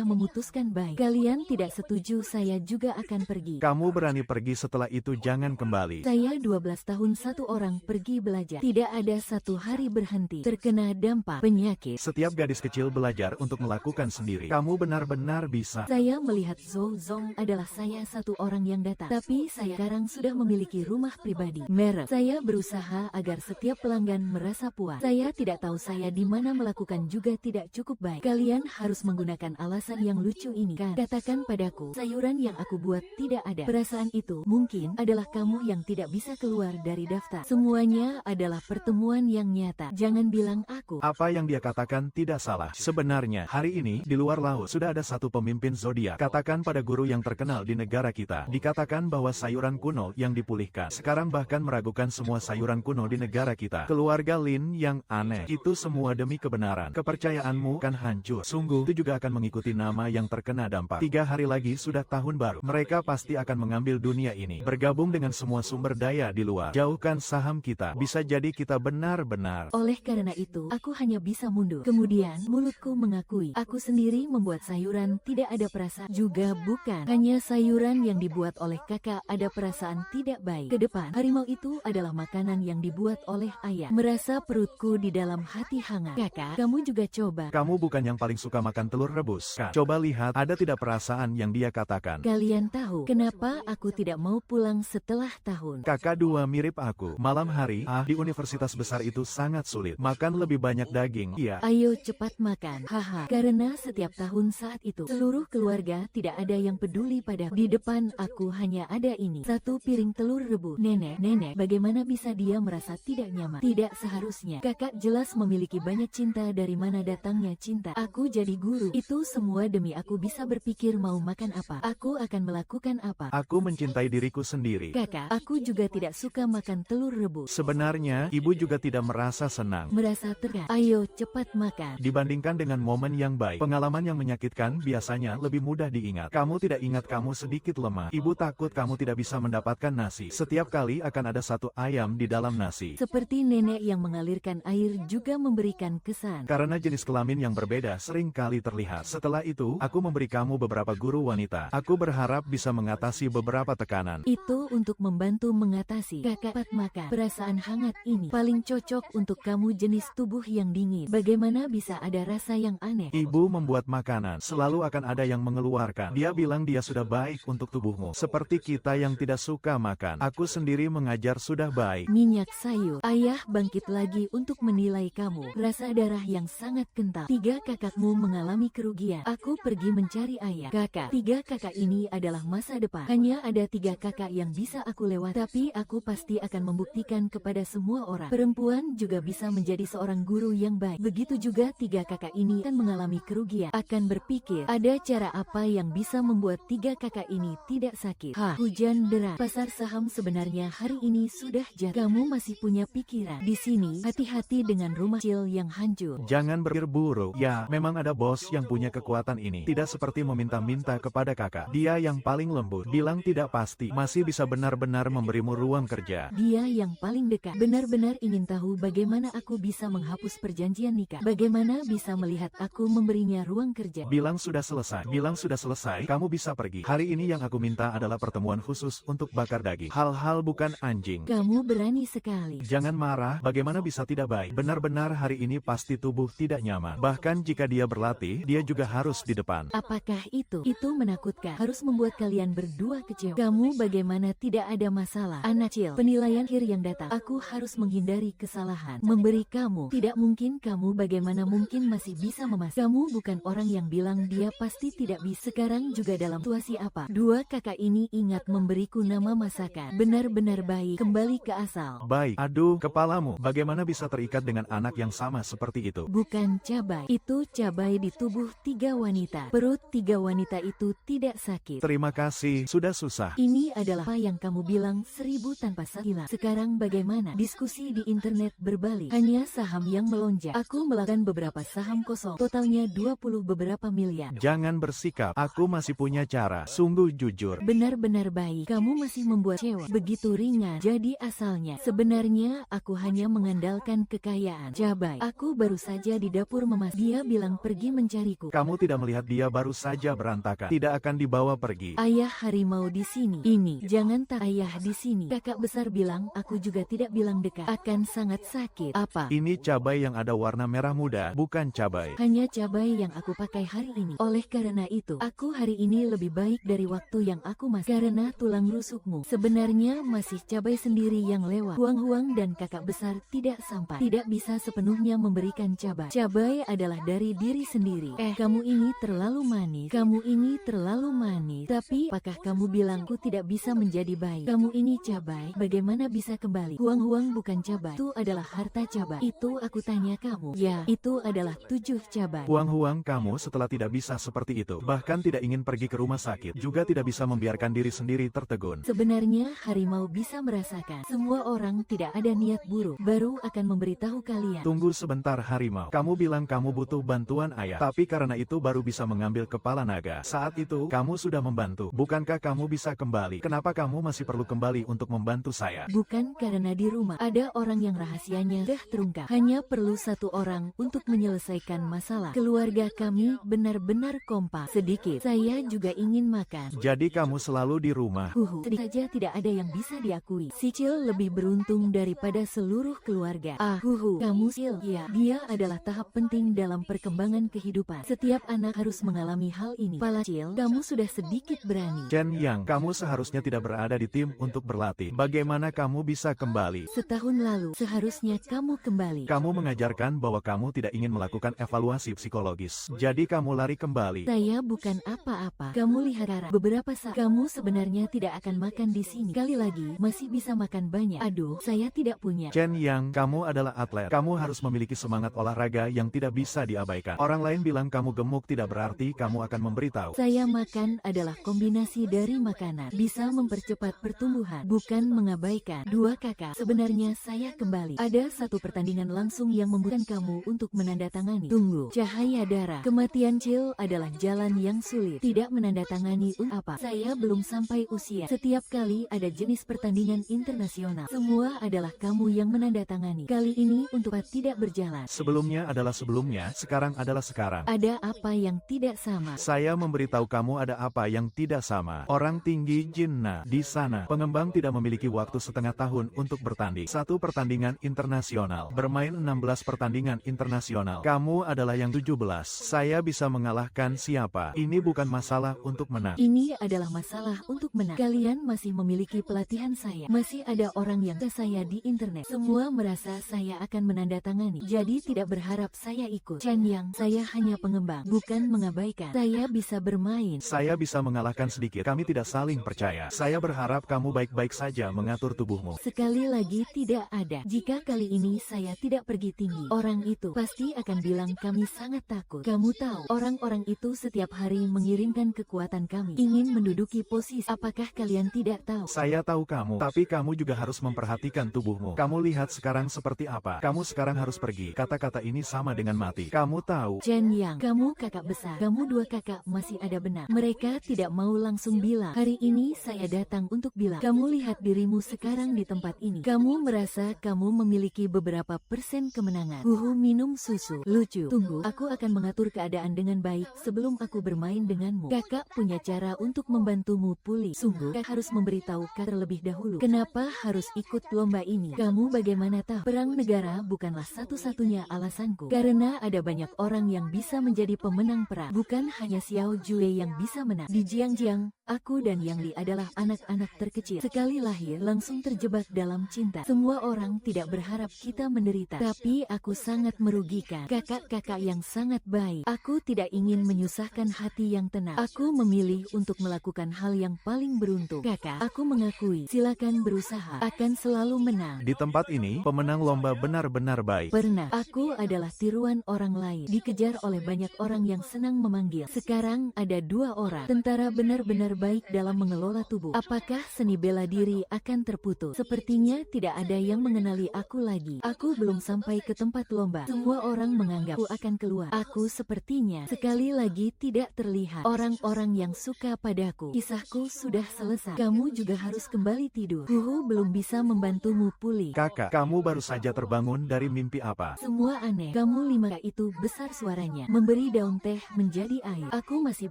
memutuskan baik. Kalian tidak setuju, saya juga akan pergi. Kamu berani pergi, setelah itu jangan kembali. Saya 12 tahun satu orang pergi belajar. Tidak ada satu hari berhenti. Terkena dampak penyakit. Setiap gadis kecil belajar untuk melakukan sendiri. Kamu benar-benar bisa. Saya melihat Zhou Zong adalah saya satu orang yang datang. Tapi saya sekarang sudah memiliki rumah pribadi. Merek. Saya berusaha agar setiap pelanggan merasa puas. Saya tidak tahu saya di mana melakukan juga tidak cukup baik. Kalian harus menggunakan alasan yang lucu ini kan. Katakan padaku, sayuran yang aku buat tidak ada. Perasaan itu mungkin adalah kamu yang tidak bisa keluar dari daftar. Semuanya adalah pertemuan yang nyata. Jangan bilang aku. Apa yang dia katakan tidak salah. Sebenarnya, hari ini, di luar laut, sudah ada satu pemimpin zodiak. Katakan pada guru yang terkenal di negara kita. Dikatakan bahwa sayuran kuno yang dipulihkan. Sekarang bahkan meragukan semua sayuran kuno di negara kita. Keluarga Lin yang aneh. Itu semua demi kebenaran. Kepercayaanmu kan hancur. Sungguh, itu juga akan mengikuti nama yang terkena dampak. 3 hari lagi sudah tahun baru. Mereka pasti akan mengambil dunia ini. Bergabung dengan semua sumber daya di luar. Jauhkan saham kita. Bisa jadi kita benar-benar. Oleh karena itu, aku hanya bisa mundur. Kemudian, mulutku mengakui, aku sendiri membuat sayuran tidak ada perasaan. Juga bukan hanya sayuran yang dibuat oleh kakak ada perasaan tidak baik. Ke depan, harimau itu adalah makanan yang dibuat oleh ayah. Merasa perutku di dalam hati hangat. Kakak, kamu juga coba. Kamu bukan yang paling suka makan telur rebus, kan? Coba lihat, ada tidak perasaan yang dia katakan. Kalian tahu, kenapa aku tidak mau pulang setelah tahun? Kakak dua mirip aku. Malam hari, di universitas besar itu sangat sulit. Makan lebih banyak daging. Iya. Ayo cepat makan. Haha. Karena setiap tahun saat itu, seluruh keluarga tidak ada yang peduli padaku. Di depan aku hanya ada ini. 1 piring telur rebus. Nenek, bagaimana bisa dia merasa tidak nyaman? Tidak seharusnya. Kakak jelas memiliki banyak cinta. Dari mana datangnya cinta? Aku jadi guru. Itu semua demi aku bisa berpikir mau makan apa. Aku akan melakukan apa. Aku mencintai diriku sendiri. Kakak, aku juga tidak suka makan telur rebus. Sebenarnya, ibu juga tidak merasa senang. Merasa tegang. Ayo cepat makan. Dibandingkan dengan momen yang baik, pengalaman yang menyakitkan biasanya lebih mudah diingat. Kamu tidak ingat kamu sedikit lemah. Ibu takut kamu tidak bisa mendapatkan nasi. Setiap kali akan ada satu ayam di dalam nasi. Seperti nenek yang mengalirkan air juga memberikan kesan. Karena jenis kelamin yang berbeda sering kali terlihat. Setelah itu, aku memberi kamu beberapa guru wanita. Aku berharap bisa mengatasi beberapa tekanan. Itu untuk membantu mengatasi. Kakak, cepat makan. Perasaan hangat ini paling cocok untuk kamu jenis tubuh yang dingin. Bagaimana bisa ada rasa yang aneh? Ibu membuat makanan, selalu akan ada yang mengeluarkan. Dia bilang dia sudah baik untuk tubuhmu. Seperti kita yang tidak suka makan. Aku sendiri mengajar sudah baik. Minyak sayur. Ayah bangkit lagi untuk menilai kamu. Rasa darah yang sangat kental. 3 kakakmu mengalami kerugian. Aku pergi mencari ayah. Kakak, 3 kakak ini adalah masa depan. Hanya ada 3 kakak yang bisa aku lewat. Tapi aku pasti akan membuktikan kepada semua orang. Perempuan juga bisa menjadi seorang guru yang baik. Begitu juga 3 kakak ini akan mengalami kerugian. Akan berpikir, ada cara apa yang bisa membuat 3 kakak ini tidak sakit. Hujan deras. Pasar saham sebenarnya hari ini sudah jatuh. Kamu masih punya pikiran. Di sini, hati-hati dengan rumah kecil yang hancur. Jangan berpikir buruk. Ya, memang ada bos yang punya kekuatan ini. Tidak seperti meminta-minta kepada kakak. Dia yang paling lembut. Bilang tidak pasti. Masih bisa benar-benar memberimu ruang kerja. Dia yang paling dekat. Benar-benar ingin tahu bagaimana aku bisa menghapus perjanjian nikah. Bagaimana bisa melihat aku memberinya ruang kerja. Bilang sudah selesai. Bilang sudah selesai. Kamu bisa pergi. Hari ini yang aku minta adalah pertemuan khusus untuk bakar daging. Hal-hal bukan anjing. Kamu berani sekali. Jangan marah. Bagaimana bisa tidak baik? Benar-benar hari ini pasti tubuh tidak nyaman. Bahkan jika dia berlatih, dia juga harus di depan. Apakah itu? Itu menakutkan. Harus membuat kalian berdua kecewa. Kamu bagaimana tidak ada masalah? Anak kecil, penilaian akhir yang datang. Aku harus menghindari kesalahan. Memberi kamu. Tidak mungkin kamu bagaimana mungkin masih bisa memasak. Kamu bukan orang yang bilang dia pasti tidak bisa. Sekarang juga dalam situasi apa? 2 kakak ini ingat memberiku nama masakan. Benar-benar baik. Kembali ke asal. Baik. Aduh, kepalamu. Bagaimana bisa terikat dengan anak yang sama seperti itu? Bukan cabai. Itu cabai di tubuh 3 wanita. Perut 3 wanita itu tidak sakit. Terima kasih. Sudah susah. Ini adalah apa yang kamu kamu bilang 1000 tanpa salah. Sekarang bagaimana? Diskusi di internet berbalik. Hanya saham yang melonjak. Aku melakukan beberapa saham kosong. Totalnya 20 beberapa miliar. Jangan bersikap, aku masih punya cara. Sungguh jujur. Benar-benar baik. Kamu masih membuat kecewa. Begitu ringan. Jadi asalnya, sebenarnya aku hanya mengandalkan kekayaan. Cabai. Aku baru saja di dapur memasak. Dia bilang pergi mencariku. Kamu tidak melihat dia baru saja berantakan. Tidak akan dibawa pergi. Ayah harimau di sini. Ini, jangan tak ayah di sini. Kakak besar bilang, aku juga tidak bilang dekat. Akan sangat sakit. Apa? Ini cabai yang ada warna merah muda, bukan cabai. Hanya cabai yang aku pakai hari ini. Oleh karena itu, aku hari ini lebih baik dari waktu yang aku masak. Karena tulang rusukmu. Sebenarnya masih cabai sendiri yang lewat. Huang-huang dan kakak besar tidak sampai. Tidak bisa sepenuhnya memberikan cabai. Cabai adalah dari diri sendiri. Kamu ini terlalu manis. Kamu ini terlalu manis. Tapi, apakah kamu bilang aku tidak bisa menjadi baik? Kamu ini cabai, bagaimana bisa kembali? Huang-huang bukan cabai. Itu adalah harta cabai. Itu aku tanya kamu. Ya, itu adalah 7 cabai. Huang-huang kamu setelah tidak bisa seperti itu, bahkan tidak ingin pergi ke rumah sakit, juga tidak bisa membiarkan diri sendiri tertegun. Sebenarnya harimau bisa merasakan. Semua orang tidak ada niat buruk. Baru akan memberitahu kalian. Tunggu sebentar harimau. Kamu bilang kamu butuh bantuan ayah, tapi karena itu baru bisa mengambil kepala naga. Saat itu, kamu sudah membantu. Bukankah kamu bisa kembali? Kenapa kamu masih perlu kembali untuk membantu saya? Bukan karena di rumah ada orang yang rahasianya dah terungkap. Hanya perlu satu orang untuk menyelesaikan masalah. Keluarga kami benar-benar kompak. Sedikit, saya juga ingin makan. Jadi kamu selalu di rumah. Sedikit saja tidak ada yang bisa diakui. Si Cil lebih beruntung daripada seluruh keluarga. Kamu Cil, ya, dia adalah tahap penting dalam perkembangan kehidupan. Setiap anak harus mengalami hal ini. Pala Cil, kamu sudah sedikit berani. Chen Yang, kamu seharusnya tidak berada di tim untuk berlatih. Bagaimana kamu bisa kembali? Setahun lalu, seharusnya kamu kembali. Kamu mengajarkan bahwa kamu tidak ingin melakukan evaluasi psikologis. Jadi kamu lari kembali. Saya bukan apa-apa. Kamu lihat arah. Beberapa saat kamu sebenarnya tidak akan makan di sini. Kali lagi, masih bisa makan banyak. Aduh, saya tidak punya. Chen Yang, kamu adalah atlet. Kamu harus memiliki semangat olahraga yang tidak bisa diabaikan. Orang lain bilang kamu gemuk tidak berarti kamu akan memberitahu. Saya makan adalah kombinasi dari makanan. Bisa mempercepat pertumbuhan, bukan mengabaikan. 2 kakak, sebenarnya saya kembali. Ada satu pertandingan langsung yang membutuhkan kamu untuk menandatangani. Tunggu, cahaya darah. Kematian Cil adalah jalan yang sulit. Tidak menandatangani apa? Saya belum sampai usia. Setiap kali ada jenis pertandingan internasional, semua adalah kamu yang menandatangani. Kali ini untuk tidak berjalan. Sebelumnya adalah sebelumnya, sekarang adalah sekarang. Ada apa yang tidak sama? Saya memberitahu kamu ada apa yang tidak sama. Orang tinggi Jinnah di sana. Pengembang tidak memiliki waktu setengah tahun untuk bertanding. 1 pertandingan internasional. Bermain 16 pertandingan internasional. Kamu adalah yang 17. Saya bisa mengalahkan siapa? Ini bukan masalah untuk menang. Ini adalah masalah untuk menang. Kalian masih memiliki pelatihan saya. Masih ada orang yang ke saya di internet. Semua merasa saya akan menandatangani. Jadi tidak berharap saya ikut. Chen Yang, saya hanya pengembang, bukan mengabaikan. Saya bisa bermain. Saya bisa mengalahkan sedikit. Kami tidak saling percaya. Saya berharap kamu baik-baik saja mengatur tubuhmu. Sekali lagi tidak ada. Jika kali ini saya tidak pergi tinggi, orang itu pasti akan bilang kami sangat takut. Kamu tahu, orang-orang itu setiap hari mengirimkan kekuatan kami. Ingin menduduki posisi. Apakah kalian tidak tahu? Saya tahu kamu, tapi kamu juga harus memperhatikan tubuhmu. Kamu lihat sekarang seperti apa. Kamu sekarang harus pergi. Kata-kata ini sama dengan mati. Kamu tahu. Chen Yang, kamu kakak besar. Kamu 2 kakak masih ada benar. Mereka tidak mau langsung bilang. Hari ini saya datang untuk bilang. Kamu lihat dirimu sekarang di tempat ini. Kamu merasa kamu memiliki beberapa persen kemenangan. Minum susu. Lucu. Tunggu, aku akan mengatur keadaan dengan baik sebelum aku bermain denganmu. Kakak punya cara untuk membantumu pulih. Sungguh, kakak harus memberitahu kakak terlebih dahulu. Kenapa harus ikut lomba ini? Kamu bagaimana tahu? Perang negara bukanlah satu-satunya alasanku. Karena ada banyak orang yang bisa menjadi pemenang perang. Bukan hanya Xiao Jue yang bisa menang. Di Jiangjiang, aku dan Yang Li adalah anak-anak terkecil. Sekali lahir langsung terjebak dalam cinta. Semua orang tidak berharap kita menderita. Tapi aku sangat merugikan. Kakak-kakak yang sangat baik. Aku tidak ingin menyusahkan hati yang tenang. Aku memilih untuk melakukan hal yang paling beruntung. Kakak, aku mengakui. Silakan berusaha. Akan selalu menang. Di tempat ini, pemenang lomba benar-benar baik. Pernah, aku adalah tiruan orang lain. Dikejar oleh banyak orang yang senang memanggil. Sekarang ada 2 orang. Tentara benar-benar terbaik dalam mengelola tubuh. Apakah seni bela diri akan terputus? Sepertinya tidak ada yang mengenali aku lagi. Aku belum sampai ke tempat lomba. Semua orang menganggap aku akan keluar. Aku sepertinya sekali lagi tidak terlihat. Orang-orang yang suka padaku. Kisahku sudah selesai. Kamu juga harus kembali tidur. Huhu belum bisa membantumu pulih. Kakak, kamu baru saja terbangun dari mimpi apa? Semua aneh. Kamu lima itu besar suaranya. Memberi daun teh menjadi air. Aku masih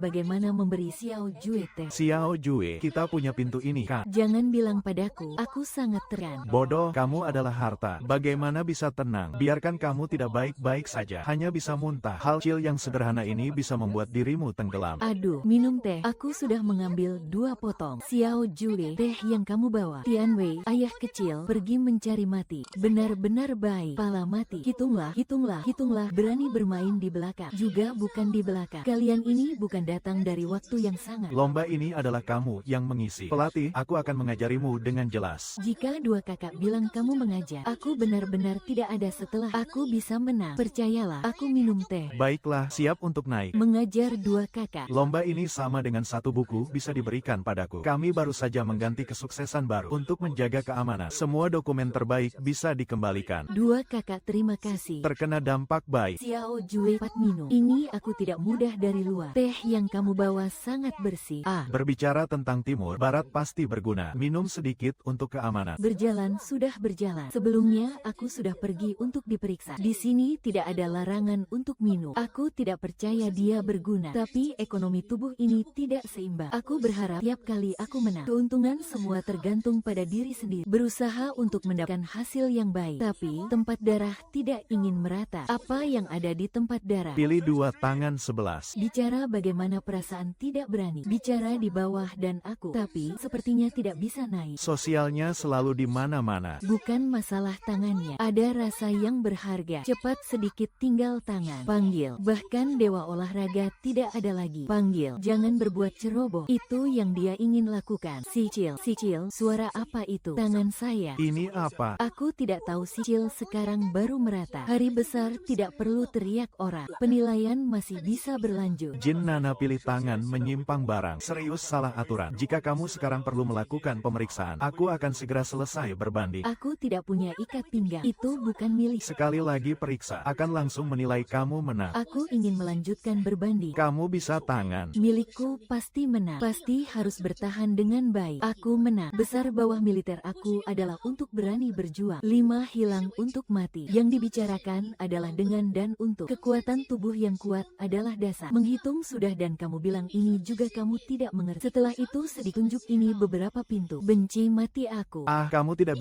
bagaimana memberi Xiao Jue teh. Xiao Jue, kita punya pintu ini, Kak. Jangan bilang padaku. Aku sangat tekan. Bodoh, kamu adalah harta. Bagaimana bisa tenang? Biarkan kamu tidak baik-baik saja. Hanya bisa muntah. Hal kecil yang sederhana ini bisa membuat dirimu tenggelam. Aduh, minum teh. Aku sudah mengambil 2 potong. Xiao Jue, teh yang kamu bawa. Tianwei, ayah kecil, pergi mencari mati. Benar-benar baik. Pala mati. Hitunglah, hitunglah, hitunglah. Berani bermain di belakang. Juga bukan di belakang. Kalian ini bukan datang dari waktu yang sangat. Lomba ini adalah kamu yang mengisi. Pelatih, aku akan mengajarimu dengan jelas. Jika 2 kakak bilang kamu mengajar, aku benar-benar tidak ada setelah aku bisa menang. Percayalah, aku minum teh. Baiklah, siap untuk naik. Mengajar 2 kakak. Lomba ini sama dengan 1 buku bisa diberikan padaku. Kami baru saja mengganti kesuksesan baru. Untuk menjaga keamanan, semua dokumen terbaik bisa dikembalikan. 2 kakak terima kasih. Terkena dampak baik. Xiao Jue 4 minum. Ini aku tidak mudah dari luar. Teh yang kamu bawa sangat bersih. Berbicara tentang timur, barat pasti berguna. Minum sedikit untuk keamanan. Berjalan sudah berjalan. Sebelumnya aku sudah pergi untuk diperiksa. Di sini tidak ada larangan untuk minum. Aku tidak percaya dia berguna. Tapi ekonomi tubuh ini tidak seimbang. Aku berharap tiap kali aku menang. Keuntungan semua tergantung pada diri sendiri. Berusaha untuk mendapatkan hasil yang baik. Tapi tempat darah tidak ingin merata. Apa yang ada di tempat darah? Pilih 2 tangan 11. Bicara bagaimana perasaan tidak berani. Bicara di bawah dan aku. Tapi sepertinya tidak bisa naik. Sosialnya selalu di mana-mana. Bukan masalah tangannya. Ada rasa yang berharga. Cepat sedikit tinggal tangan. Panggil. Bahkan dewa olahraga tidak ada lagi. Panggil. Jangan berbuat ceroboh. Itu yang dia ingin lakukan. Sicil. Sicil. Suara apa itu? Tangan saya. Ini apa? Aku tidak tahu. Sicil sekarang baru merata. Hari besar tidak perlu teriak orang. Penilaian masih bisa berlanjut. Jin Nana pilih tangan menyimpang barang. Serius salah aturan. Jika kamu sekarang perlu melakukan pemeriksaan, aku akan segera selesai berbanding. Aku tidak punya ikat pinggang. Itu bukan milik. Sekali lagi periksa, akan langsung menilai kamu menang. Aku ingin melanjutkan berbanding. Kamu bisa tangan. Milikku pasti menang. Pasti harus bertahan dengan baik. Aku menang. Besar bawah militer aku adalah untuk berani berjuang. 5 hilang untuk mati. Yang dibicarakan adalah dengan dan untuk. Kekuatan tubuh yang kuat adalah dasar. Menghitung sudah dan kamu bilang ini juga kamu tidak mengerti. Setelah itu sedikit tunjuk ini beberapa pintu. Benci mati aku. Kamu tidak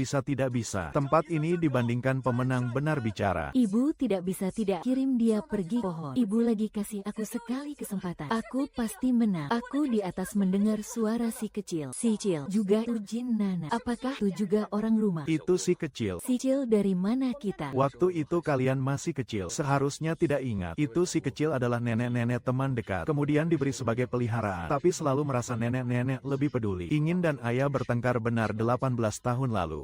bisa. Tempat ini dibandingkan pemenang benar bicara. Ibu tidak bisa tidak kirim dia pergi pohon. Ibu lagi kasih aku sekali kesempatan. Aku pasti menang. Aku di atas mendengar suara si kecil. Sicil juga itu Jin Nana. Apakah itu juga orang rumah? Itu si kecil. Sicil dari mana kita? Waktu itu kalian masih kecil. Seharusnya tidak ingat. Itu si kecil adalah nenek-nenek teman dekat. Kemudian diberi sebagai peliharaan. Tapi selalu merasa nenek-nenek lebih peduli. Ingin dan ayah bertengkar benar 18 tahun lalu.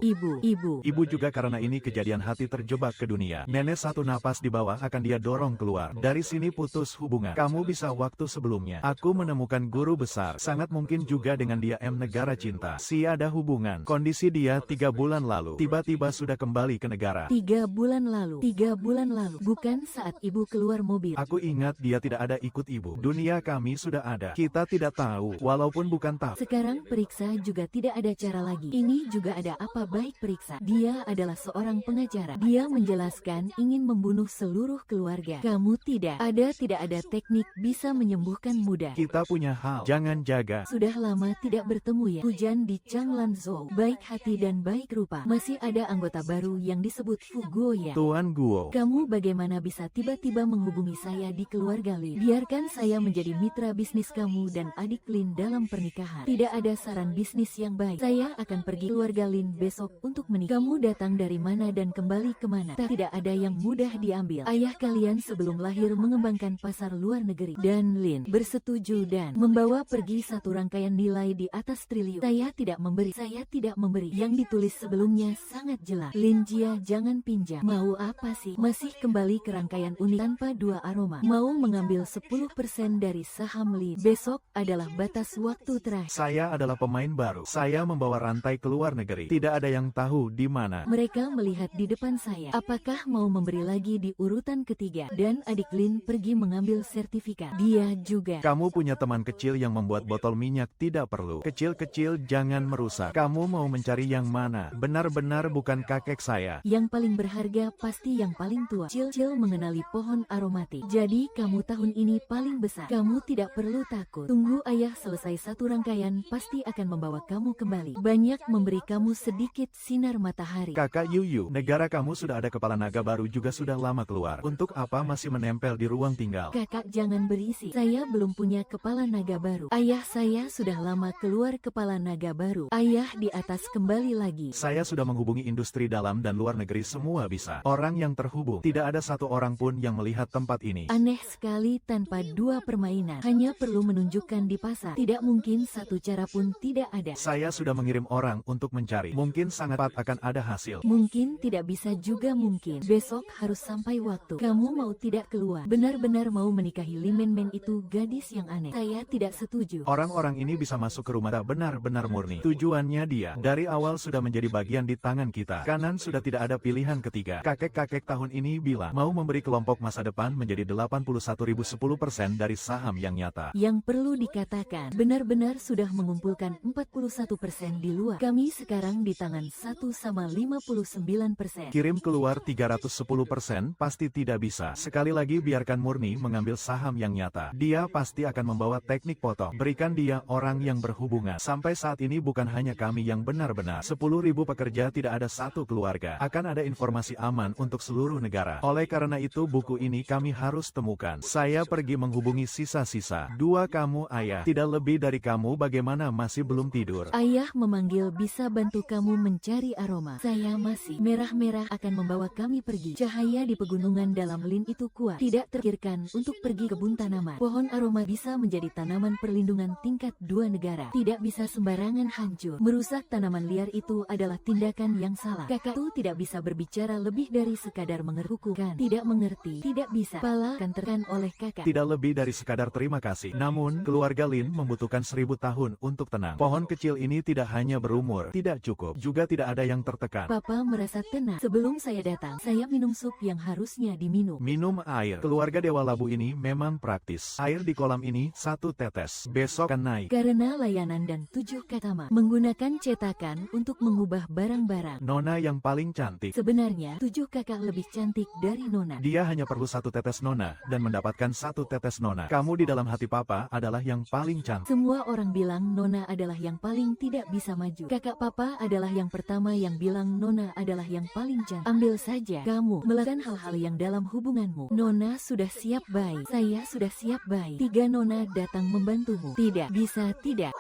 Ibu juga karena ini kejadian hati terjebak ke dunia. Nenek satu napas di bawah akan dia dorong keluar. Dari sini putus hubungan. Kamu bisa waktu sebelumnya. Aku menemukan guru besar. Sangat mungkin juga dengan dia negara cinta. Si ada hubungan. Kondisi dia 3 bulan lalu. Tiba-tiba sudah kembali ke negara. 3 bulan lalu. 3 bulan lalu. Bukan saat ibu keluar mobil. Aku ingat dia tidak ada ikut ibu. Dunia kami sudah ada. Kita tidak tahu. Walaupun bukan tahu. Sekarang periksa juga tidak ada cara lagi. Ini juga ada apa baik periksa. Dia adalah seorang pengacara. Dia menjelaskan ingin membunuh seluruh keluarga. Kamu tidak ada teknik bisa menyembuhkan mudah. Kita punya hal. Jangan jaga. Sudah lama tidak bertemu ya. Hujan di Changlanzhou. Baik hati dan baik rupa. Masih ada anggota baru yang disebut Fu Guo ya. Tuan Guo. Kamu bagaimana bisa tiba-tiba menghubungi saya di keluarga Lin? Biarkan saya menjadi mitra bisnis kamu dan adik Lin dalam pernikahan. Tidak ada saran bisnis yang baik. Saya akan pergi keluarga Lin besok untuk menikah. Kamu datang dari mana dan kembali kemana? Tidak ada yang mudah diambil. Ayah kalian sebelum lahir mengembangkan pasar luar negeri. Dan Lin bersetuju dan membawa pergi satu rangkaian nilai di atas triliun. Saya tidak memberi. Yang ditulis sebelumnya sangat jelas. Lin Jia jangan pinjam. Mau apa sih? Masih kembali ke rangkaian unik tanpa 2 aroma. Mau mengambil 10% dari saham Lin. Besok adalah batas atas waktu terakhir. Saya adalah pemain baru. Saya membawa rantai ke luar negeri. Tidak ada yang tahu di mana. Mereka melihat di depan saya. Apakah mau memberi lagi di urutan ketiga? Dan adik Lin pergi mengambil sertifikat. Dia juga. Kamu punya teman kecil yang membuat botol minyak, tidak perlu. Kecil-kecil jangan merusak. Kamu mau mencari yang mana? Benar-benar bukan kakek saya. Yang paling berharga pasti yang paling tua. Cil-cil mengenali pohon aromatik. Jadi kamu tahun ini paling besar. Kamu tidak perlu takut. Tunggu ayah selesai satu rangkaian, pasti akan membawa kamu kembali. Banyak memberi kamu sedikit sinar matahari. Kakak Yuyu, negara kamu sudah ada kepala naga baru juga sudah lama keluar. Untuk apa masih menempel di ruang tinggal? Kakak jangan berisi. Saya belum punya kepala naga baru. Ayah saya sudah lama keluar kepala naga baru. Ayah di atas kembali lagi. Saya sudah menghubungi industri dalam dan luar negeri, semua bisa. Orang yang terhubung, tidak ada satu orang pun yang melihat tempat ini. Aneh sekali, tanpa dua permainan. Hanya perlu menunjukkan di pasar. Tidak mungkin satu cara pun tidak ada. Saya sudah mengirim orang untuk mencari. Mungkin sangat cepat akan ada hasil. Mungkin tidak bisa juga mungkin. Besok harus sampai waktu. Kamu mau tidak keluar? Benar-benar mau menikahi Limenmen itu gadis yang aneh. Saya tidak setuju. Orang-orang ini bisa masuk ke rumah benar-benar murni. Tujuannya dia. Dari awal sudah menjadi bagian di tangan kita. Kanan sudah tidak ada pilihan ketiga. Kakek-kakek tahun ini bilang mau memberi kelompok masa depan menjadi 81.010% dari saham yang nyata. Yang perlu dikatakan, benar-benar sudah mengumpulkan 41% di luar. Kami sekarang di tangan 1,59%. Kirim keluar 310% pasti tidak bisa. Sekali lagi biarkan murni mengambil saham yang nyata. Dia pasti akan membawa teknik potong. Berikan dia orang yang berhubungan. Sampai saat ini bukan hanya kami yang benar-benar. 10.000 pekerja, tidak ada satu keluarga. Akan ada informasi aman untuk seluruh negara. Oleh karena itu buku ini kami harus temukan. Saya pergi menghubungi sisa-sisa. Dua kamu ayah. Tidak lebih dari kamu, bagaimana masih belum tidur? Ayah memanggil bisa bantu kamu mencari aroma. Saya masih merah-merah akan membawa kami pergi. Cahaya di pegunungan dalam Lin itu kuat. Tidak terpikirkan untuk pergi kebun tanaman. Pohon aroma bisa menjadi tanaman perlindungan tingkat 2 negara. Tidak bisa sembarangan hancur. Merusak tanaman liar itu adalah tindakan yang salah. Kakak tuh tidak bisa berbicara lebih dari sekadar mengerhukukan. Tidak mengerti. Tidak bisa. Pala akan terkan oleh kakak. Tidak lebih dari sekadar terima kasih. Namun, keluarga Lin membutuhkan 1000 tahun untuk tenang. Pohon kecil ini tidak hanya berumur, tidak cukup, juga tidak ada yang tertekan. Papa merasa tenang. Sebelum saya datang, saya minum sup yang harusnya diminum. Minum air. Keluarga Dewa Labu ini memang praktis. Air di kolam ini 1 tetes. Besok akan naik. Karena layanan dan 7 katama. Menggunakan cetakan untuk mengubah barang-barang. Nona yang paling cantik. Sebenarnya, 7 kakak lebih cantik dari Nona. Dia hanya perlu 1 tetes Nona, dan mendapatkan 1 tetes Nona. Kamu di dalam hati Papa adalah yang paling cantik. Semua orang bilang Nona adalah yang paling tidak bisa maju. Kakak Papa adalah yang pertama yang bilang Nona adalah yang paling cantik. Ambil saja kamu melakukan hal-hal yang dalam hubunganmu. Nona sudah siap baik. Saya sudah siap baik. 3 Nona datang membantumu. Tidak bisa, tidak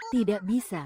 bisa.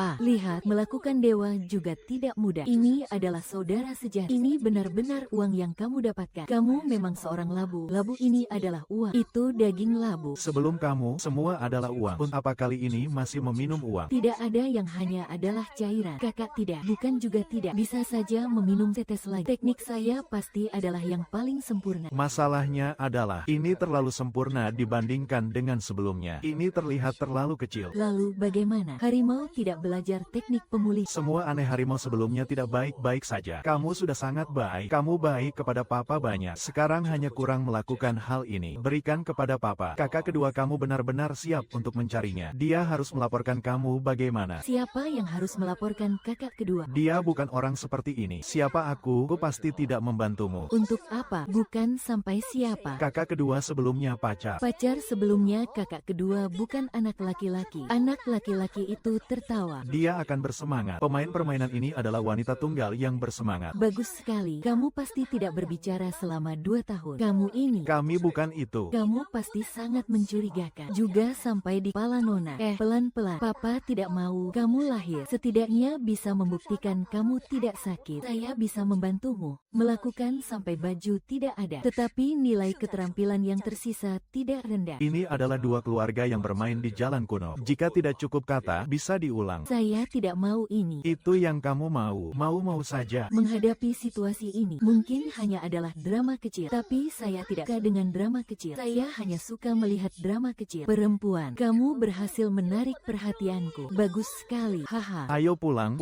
Lihat, melakukan dewa juga tidak mudah. Ini adalah saudara sejati. Ini benar-benar uang yang kamu dapatkan. Kamu memang seorang labu. Labu ini adalah uang. Itu daging labu. Sebelum kamu, semua adalah uang. Untuk apa kali ini masih meminum uang? Tidak ada yang hanya adalah cairan. Kakak tidak, bukan juga tidak. Bisa saja meminum tetes lagi. Teknik saya pasti adalah yang paling sempurna. Masalahnya adalah, ini terlalu sempurna dibandingkan dengan sebelumnya. Ini terlihat terlalu kecil. Lalu bagaimana? Harimau tidak belajar teknik pemulih. Semua aneh harimau sebelumnya tidak baik-baik saja. Kamu sudah sangat baik. Kamu baik kepada Papa banyak. Sekarang hanya kurang melakukan hal ini. Berikan kepada Papa. Kakak kedua kamu benar-benar siap untuk mencarinya. Dia harus melaporkan kamu bagaimana. Siapa yang harus melaporkan kakak kedua? Dia bukan orang seperti ini. Siapa aku pasti tidak membantumu. Untuk apa? Bukan sampai siapa. Kakak kedua sebelumnya pacar. Pacar sebelumnya kakak kedua bukan anak laki-laki. Anak laki-laki itu tertawa. Dia akan bersemangat. Pemain permainan ini adalah wanita tunggal yang bersemangat. Bagus sekali. Kamu pasti tidak berbicara selama 2 tahun. Kamu ini. Kami bukan itu. Kamu pasti sangat mencurigakan. Juga sampai di kepala Nona. Pelan-pelan. Papa tidak mau kamu lahir. Setidaknya bisa membuktikan kamu tidak sakit. Saya bisa membantumu. Melakukan sampai baju tidak ada. Tetapi nilai keterampilan yang tersisa tidak rendah. Ini adalah 2 keluarga yang bermain di jalan kuno. Jika tidak cukup kata, bisa diulang. pulang. Saya tidak mau ini. Itu yang kamu mau. Mau saja. Menghadapi situasi ini mungkin hanya adalah drama kecil, tapi saya tidak suka dengan drama kecil. Saya hanya suka melihat drama kecil. Perempuan, kamu berhasil menarik perhatianku. Bagus sekali. Haha. Ayo pulang.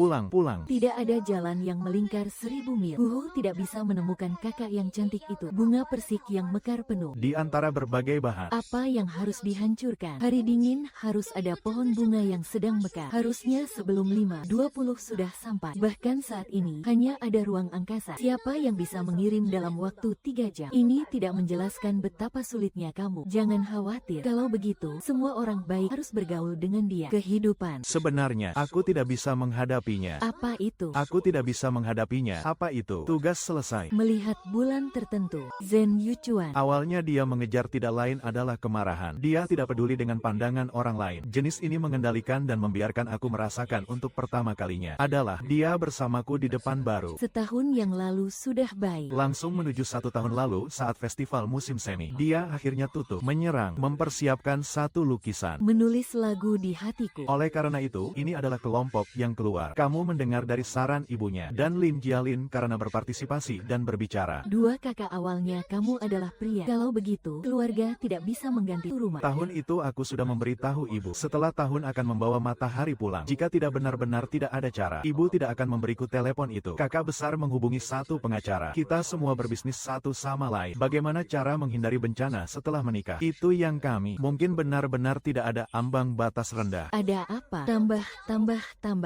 Tidak ada jalan yang melingkar 1000 mil. Huhu tidak bisa menemukan kakak yang cantik itu. Bunga persik yang mekar penuh. Di antara berbagai bahan. Apa yang harus dihancurkan? Hari dingin harus ada pohon bunga yang sedang mekar. Harusnya sebelum 5:20 sudah sampai. Bahkan saat ini hanya ada ruang angkasa. Siapa yang bisa mengirim dalam waktu 3 jam? Ini tidak menjelaskan betapa sulitnya kamu. Jangan khawatir. Kalau begitu, semua orang baik harus bergaul dengan dia. Kehidupan. Sebenarnya, aku tidak bisa menghadapinya. Apa itu? Aku tidak bisa menghadapinya. Apa itu? Tugas selesai. Melihat bulan tertentu. Zhen Yuchuan. Awalnya dia mengejar tidak lain adalah kemarahan. Dia tidak peduli dengan pandangan orang lain. Jenis ini mengendalikan dan membiarkan aku merasakan untuk pertama kalinya. Adalah dia bersamaku di depan baru. Setahun yang lalu sudah baik. Langsung menuju 1 tahun lalu saat festival musim semi. Dia akhirnya tutup, menyerang, mempersiapkan satu lukisan. Menulis lagu di hatiku. Oleh karena itu, ini adalah kelompok yang keluar. Kamu mendengar dari saran ibunya dan Lin Jialin karena berpartisipasi dan berbicara. 2 kakak awalnya kamu adalah pria. Kalau begitu, keluarga tidak bisa mengganti rumah. Tahun itu aku sudah memberitahu ibu. Setelah tahun akan membawa matahari pulang. Jika tidak benar-benar tidak ada cara, ibu tidak akan memberiku telepon itu. Kakak besar menghubungi satu pengacara. Kita semua berbisnis satu sama lain. Bagaimana cara menghindari bencana setelah menikah? Itu yang kami. Mungkin benar-benar tidak ada ambang batas rendah. Ada apa? Tambah.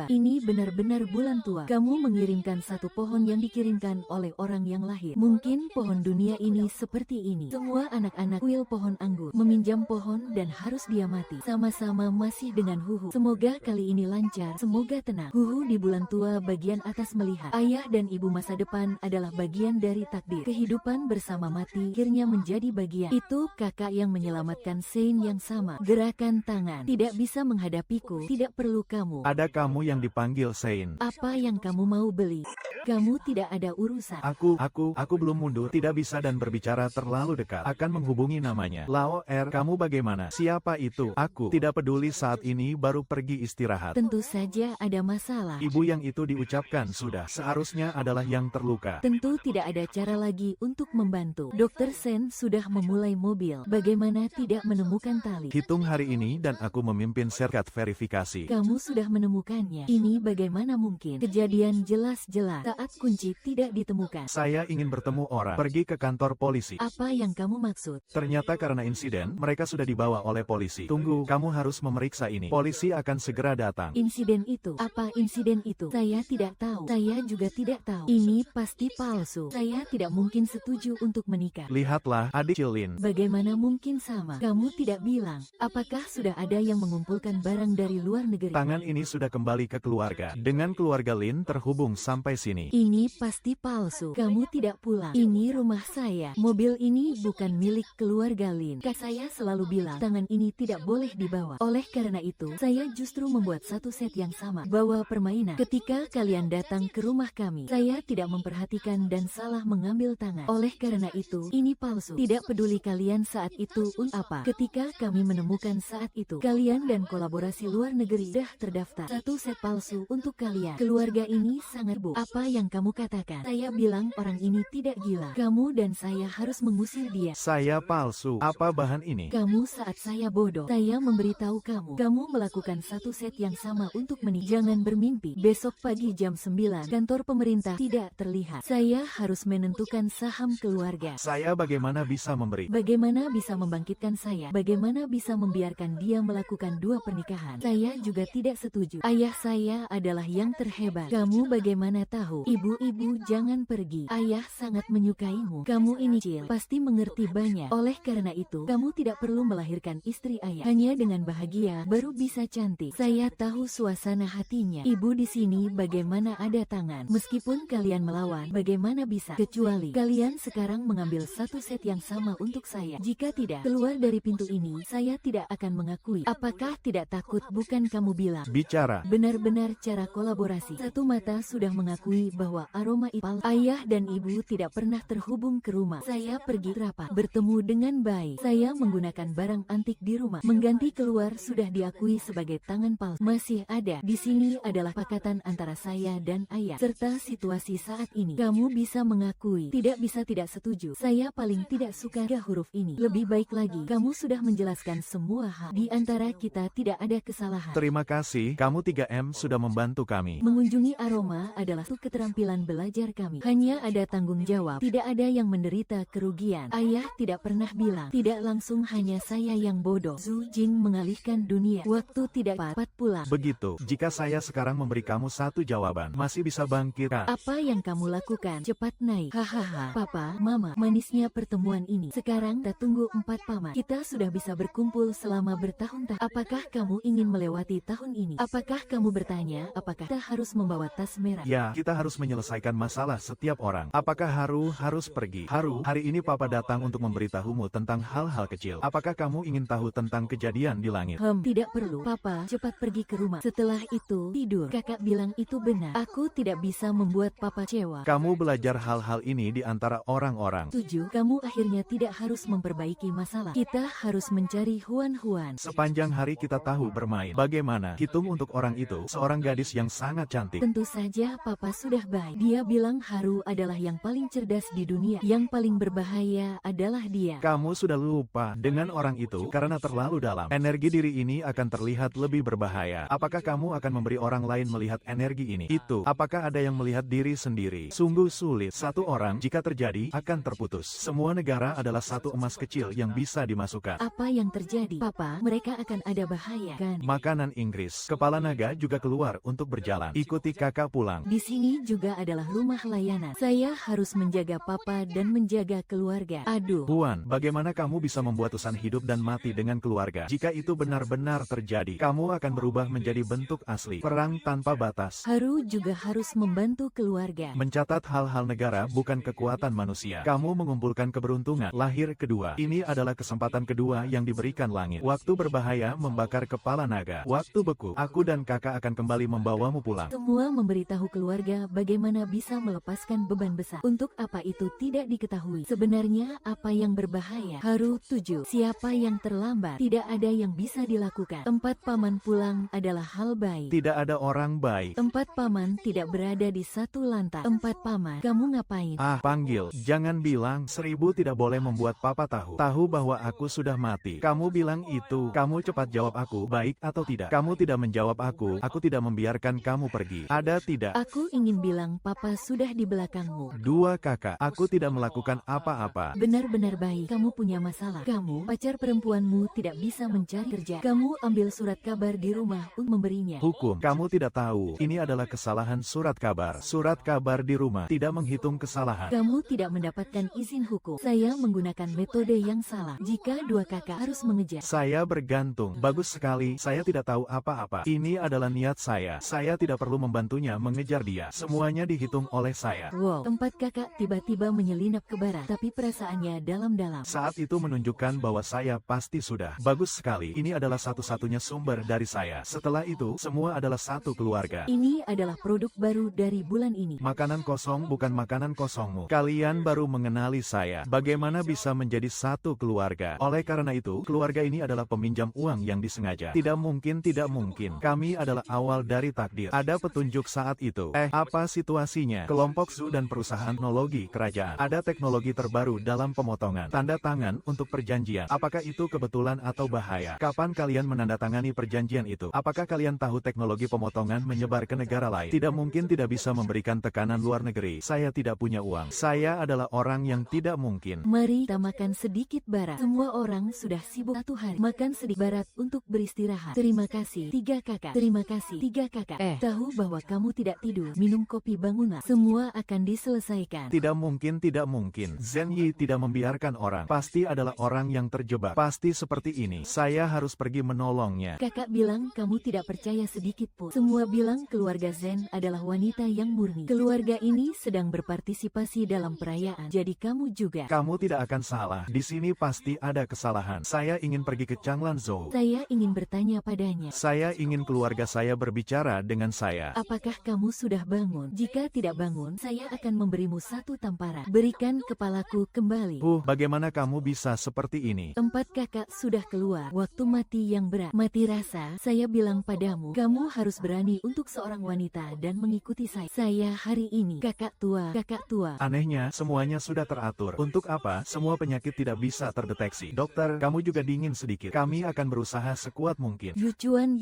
Ini benar-benar bulan tua. Kamu mengirimkan satu pohon yang dikirimkan oleh orang yang lahir. Mungkin pohon dunia ini seperti ini. Semua anak-anak kuil pohon anggur meminjam pohon dan harus dia mati. Sama-sama masih dengan Huhu. Semoga kali ini lancar. Semoga tenang. Huhu di bulan tua bagian atas melihat. Ayah dan ibu masa depan adalah bagian dari takdir. Kehidupan bersama mati akhirnya menjadi bagian. Itu kakak yang menyelamatkan Sein yang sama. Gerakan tangan. Tidak bisa menghadapiku. Tidak perlu kamu. Ada kamu yang dipanggil Sein. Apa yang kamu mau beli? Kamu tidak ada urusan. Aku belum mundur. Tidak bisa dan berbicara terlalu dekat. Akan menghubungi namanya. Lao kamu bagaimana? Siapa itu? Aku tidak peduli saat ini baru pergi istirahat. Tentu saja ada masalah. Ibu yang itu diucapkan sudah. Seharusnya adalah yang terluka. Tentu tidak ada cara lagi untuk membantu. Dokter Sen sudah memulai mobil. Bagaimana tidak menemukan tali? Hitung hari ini dan aku memimpin sertifikat verifikasi. Kamu sudah menemukannya. Ini bagaimana mungkin? Kejadian jelas-jelas saat kunci tidak ditemukan. Saya ingin bertemu orang. Pergi ke kantor polisi. Apa yang kamu maksud? Ternyata karena insiden, mereka sudah dibawa oleh polisi. Tunggu, kamu harus memeriksa ini. Polisi akan segera datang. Insiden itu? Apa insiden itu? Saya tidak tahu. Saya juga tidak tahu. Ini pasti palsu. Saya tidak mungkin setuju untuk menikah. Lihatlah, adik Cilin. Bagaimana mungkin sama? Kamu tidak bilang. Apakah sudah ada yang mengumpulkan barang dari luar negeri? Tangan ini sudah kembali ke keluarga. Dengan keluarga Lin terhubung sampai sini. Ini pasti palsu. Kamu tidak pulang. Ini rumah saya. Mobil ini bukan milik keluarga Lin. Kak saya selalu bilang, tangan ini tidak boleh dibawa. Oleh karena itu, saya justru membuat satu set yang sama. Bawa permainan. Ketika kalian datang ke rumah kami, saya tidak memperhatikan dan salah mengambil tangan. Oleh karena itu, ini palsu. Tidak peduli kalian saat itu untuk apa. Ketika kami menemukan saat itu, kalian dan kolaborasi luar negeri sudah terdaftar. Satu set palsu untuk kalian. Keluarga ini sangat buruk. Apa yang kamu katakan? Saya bilang orang ini tidak gila. Kamu dan saya harus mengusir dia. Saya palsu. Apa bahan ini? Kamu saat saya bodoh. Saya memberitahu kamu. Kamu melakukan satu set yang sama untuk menikah. Jangan bermimpi. Besok pagi jam 9, kantor pemerintah tidak terlihat. Saya harus menentukan saham keluarga. Saya bagaimana bisa memberi? Bagaimana bisa membangkitkan saya? Bagaimana bisa membiarkan dia melakukan 2 pernikahan? Saya juga tidak setuju. Ayah saya adalah yang terhebat. Kamu bagaimana tahu? Ibu-ibu jangan pergi. Ayah sangat menyukaimu. Kamu ini Cil, pasti mengerti banyak. Oleh karena itu, kamu tidak perlu melahirkan istri ayah. Hanya dengan bahagia baru bisa cantik. Saya tahu suasana hatinya. Ibu di sini bagaimana ada tangan. Meskipun kalian melawan, bagaimana bisa? Kecuali kalian sekarang mengambil satu set yang sama untuk saya. Jika tidak, keluar dari pintu ini, saya tidak akan mengakui. Apakah tidak takut? Bukan kamu bilang. Bicara. Benar-benar cara kolaborasi. Satu mata sudah mengakui bahwa aroma ipal ayah dan ibu tidak pernah terhubung ke rumah. Saya pergi rapat, bertemu dengan baik. Saya menggunakan barang antik di rumah. Mengganti keluar sudah diakui sebagai tangan palsu. masih ada. Di sini adalah pakatan antara saya dan ayah, serta situasi saat ini. Kamu bisa mengakui, tidak bisa tidak setuju. Saya paling tidak suka huruf ini. Lebih baik lagi, kamu sudah menjelaskan semua hal. Di antara kita tidak ada kesalahan. Terima kasih, kamu 3M sudah membantu kami. Mengunjungi Aroma adalah suatu keterampilan belajar kami. Hanya ada tanggung jawab, tidak ada yang menderita kerugian. Ayah tidak pernah bilang, tidak langsung hanya saya yang bodoh. Zhu Jing mengalihkan dunia. Waktu tidak tepat pulang. Begitu, jika saya sekarang memberi kamu satu jawaban, masih bisa bangkit, Kak. Apa yang kamu lakukan? Cepat naik. Hahaha. Papa, Mama, manisnya pertemuan ini. Sekarang kita tunggu 4 paman. Kita sudah bisa berkumpul selama bertahun-tahun. Apakah kamu ingin melewati tahun ini? Apakah kamu bertanya, apakah kita harus membawa tas merah? Ya, kita harus menyelesaikan masalah setiap orang. Apakah Haru harus pergi? Haru, hari ini Papa datang untuk memberitahumu tentang hal-hal kecil. Apakah kamu ingin tahu tentang kejadian di langit? Tidak perlu. Papa, cepat pergi ke rumah. Setelah itu, tidur. Kakak bilang itu benar. Aku tidak bisa membuat Papa kecewa. Kamu belajar hal-hal ini di antara orang-orang. 7. Kamu akhirnya tidak harus memperbaiki masalah. Kita harus mencari Huan-Huan. Sepanjang hari kita tahu bermain. Bagaimana? Hitung untuk orang itu, seorang gadis yang sangat cantik. Tentu saja Papa sudah baik. Dia bilang Haru adalah yang paling cerdas di dunia. Yang paling berbahaya adalah dia. Kamu sudah lupa dengan orang itu karena terlalu dalam. Energi diri ini akan terlihat lebih berbahaya. Apakah kamu akan memberi orang lain melihat energi ini? Itu. Apakah ada yang melihat diri sendiri? Sungguh sulit. Satu orang jika terjadi akan terputus. Semua negara adalah satu emas kecil yang bisa dimasukkan. Apa yang terjadi? Papa, mereka akan ada bahaya kan? Makanan Inggris. Kepala naga juga keluar untuk berjalan. Ikuti kakak pulang. Di sini juga adalah rumah layanan. Saya harus menjaga Papa dan menjaga keluarga. Aduh. Huan, bagaimana kamu bisa membuat urusan hidup dan mati dengan keluarga? Jika itu benar-benar terjadi, kamu akan berubah menjadi bentuk asli. Perang tanpa batas. Haru juga harus membantu keluarga. Mencatat hal-hal negara bukan kekuatan manusia. Kamu mengumpulkan keberuntungan. Lahir kedua. Ini adalah kesempatan kedua yang diberikan langit. Waktu berbahaya membakar kepala naga. Waktu beku. Aku dan kakak akan kembali membawamu pulang. Semua memberitahu keluarga bagaimana bisa melepaskan beban besar. Untuk apa itu tidak diketahui. Sebenarnya apa yang berbahaya? Haru 7. Siapa yang terlambat? Tidak ada yang bisa dilakukan. 4 paman pulang adalah hal baik. Tidak ada orang baik. 4 paman tidak berada di satu lantai. 4 paman, kamu ngapain? Panggil. Jangan bilang 1000 tidak boleh membuat papa tahu. Tahu bahwa aku sudah mati. Kamu bilang itu. Kamu cepat jawab aku, baik atau tidak. Kamu tidak menjawab aku tidak membiarkan kamu pergi. Ada tidak? Aku ingin bilang papa sudah di belakangmu. 2 kakak. Aku tidak melakukan apa-apa. Benar-benar baik. Kamu punya masalah. Kamu, pacar perempuanmu tidak bisa mencari kerja. Kamu ambil surat kabar di rumah untuk memberinya. Hukum. Kamu tidak tahu. Ini adalah kesalahan surat kabar. Surat kabar di rumah tidak menghitung kesalahan. Kamu tidak mendapatkan izin hukum. Saya menggunakan metode yang salah. Jika 2 kakak harus mengejar. Saya bergantung. Bagus sekali. Saya tidak tahu apa-apa. Ini adalah niat saya. Saya tidak perlu membantunya mengejar dia. Semuanya dihitung oleh saya. Wow. 4 kakak tiba-tiba menyelinap ke barat. Tapi perasaannya dalam-dalam. Saat itu menunjukkan bahwa saya pasti sudah. Bagus sekali. Ini adalah satu-satunya sumber dari saya. Setelah itu, semua adalah satu keluarga. Ini adalah produk baru dari bulan ini. Makanan kosong bukan makanan kosongmu. Kalian baru mengenali saya. Bagaimana bisa menjadi satu keluarga? Oleh karena itu, keluarga ini adalah peminjam uang yang disengaja. Tidak mungkin, tidak mungkin. Kami adalah awal dari takdir. Ada petunjuk saat itu. Apa situasinya? Kelompok Zhu dan perusahaan teknologi kerajaan. Ada teknologi terbaru dalam pemotongan. Tanda tangan untuk perjanjian. Apakah itu kebetulan atau bahaya? Kapan kalian menandatangani perjanjian itu? Apakah kalian tahu teknologi pemotongan menyebar ke negara lain? Tidak mungkin tidak bisa memberikan tekanan luar negeri. Saya tidak punya uang. Saya adalah orang yang tidak mungkin. Mari kita makan sedikit barat. Semua orang sudah sibuk satu hari. Makan sedikit barat untuk beristirahat. Terima kasih 3 kakak. Terima kasih 3 kakak. Tahu bahwa kamu tidak tidur. Minum kopi bangunlah. Semua akan diselesaikan. Tidak mungkin, tidak mungkin. Zhen Yi tidak membiarkan orang. Pasti adalah orang yang terjebak. Pasti seperti ini. Saya harus pergi menolongnya. Kakak bilang kamu tidak percaya sedikit pun. Semua bilang keluarga Zhen adalah wanita yang murni. Keluarga ini sedang berpartisipasi dalam perayaan. Jadi kamu juga. Kamu tidak akan salah. Di sini pasti ada kesalahan. Saya ingin pergi ke Changlanzhou. Saya ingin bertanya padanya. Saya ingin keluarga saya berbicara dengan saya. Apakah kamu sudah bangun? Jika tidak bangun, saya akan memberimu satu tamparan. Berikan kepalaku kembali. Bagaimana kamu bisa seperti ini? 4 kakak sudah keluar. Waktu mati yang berat. Mati rasa. Saya bilang bilang padamu, kamu harus berani untuk seorang wanita dan mengikuti saya. Saya hari ini kakak tua. Anehnya, semuanya sudah teratur. Untuk apa semua penyakit tidak bisa terdeteksi? Dokter, kamu juga dingin sedikit. Kami akan berusaha sekuat mungkin. Yucuan,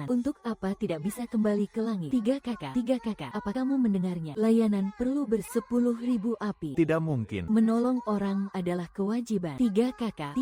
untuk apa tidak bisa kembali ke langit? Tiga kakak, apa kamu mendengarnya? Layanan perlu ber10.000 api. Tidak mungkin. Menolong orang adalah kewajiban. Tiga kakak,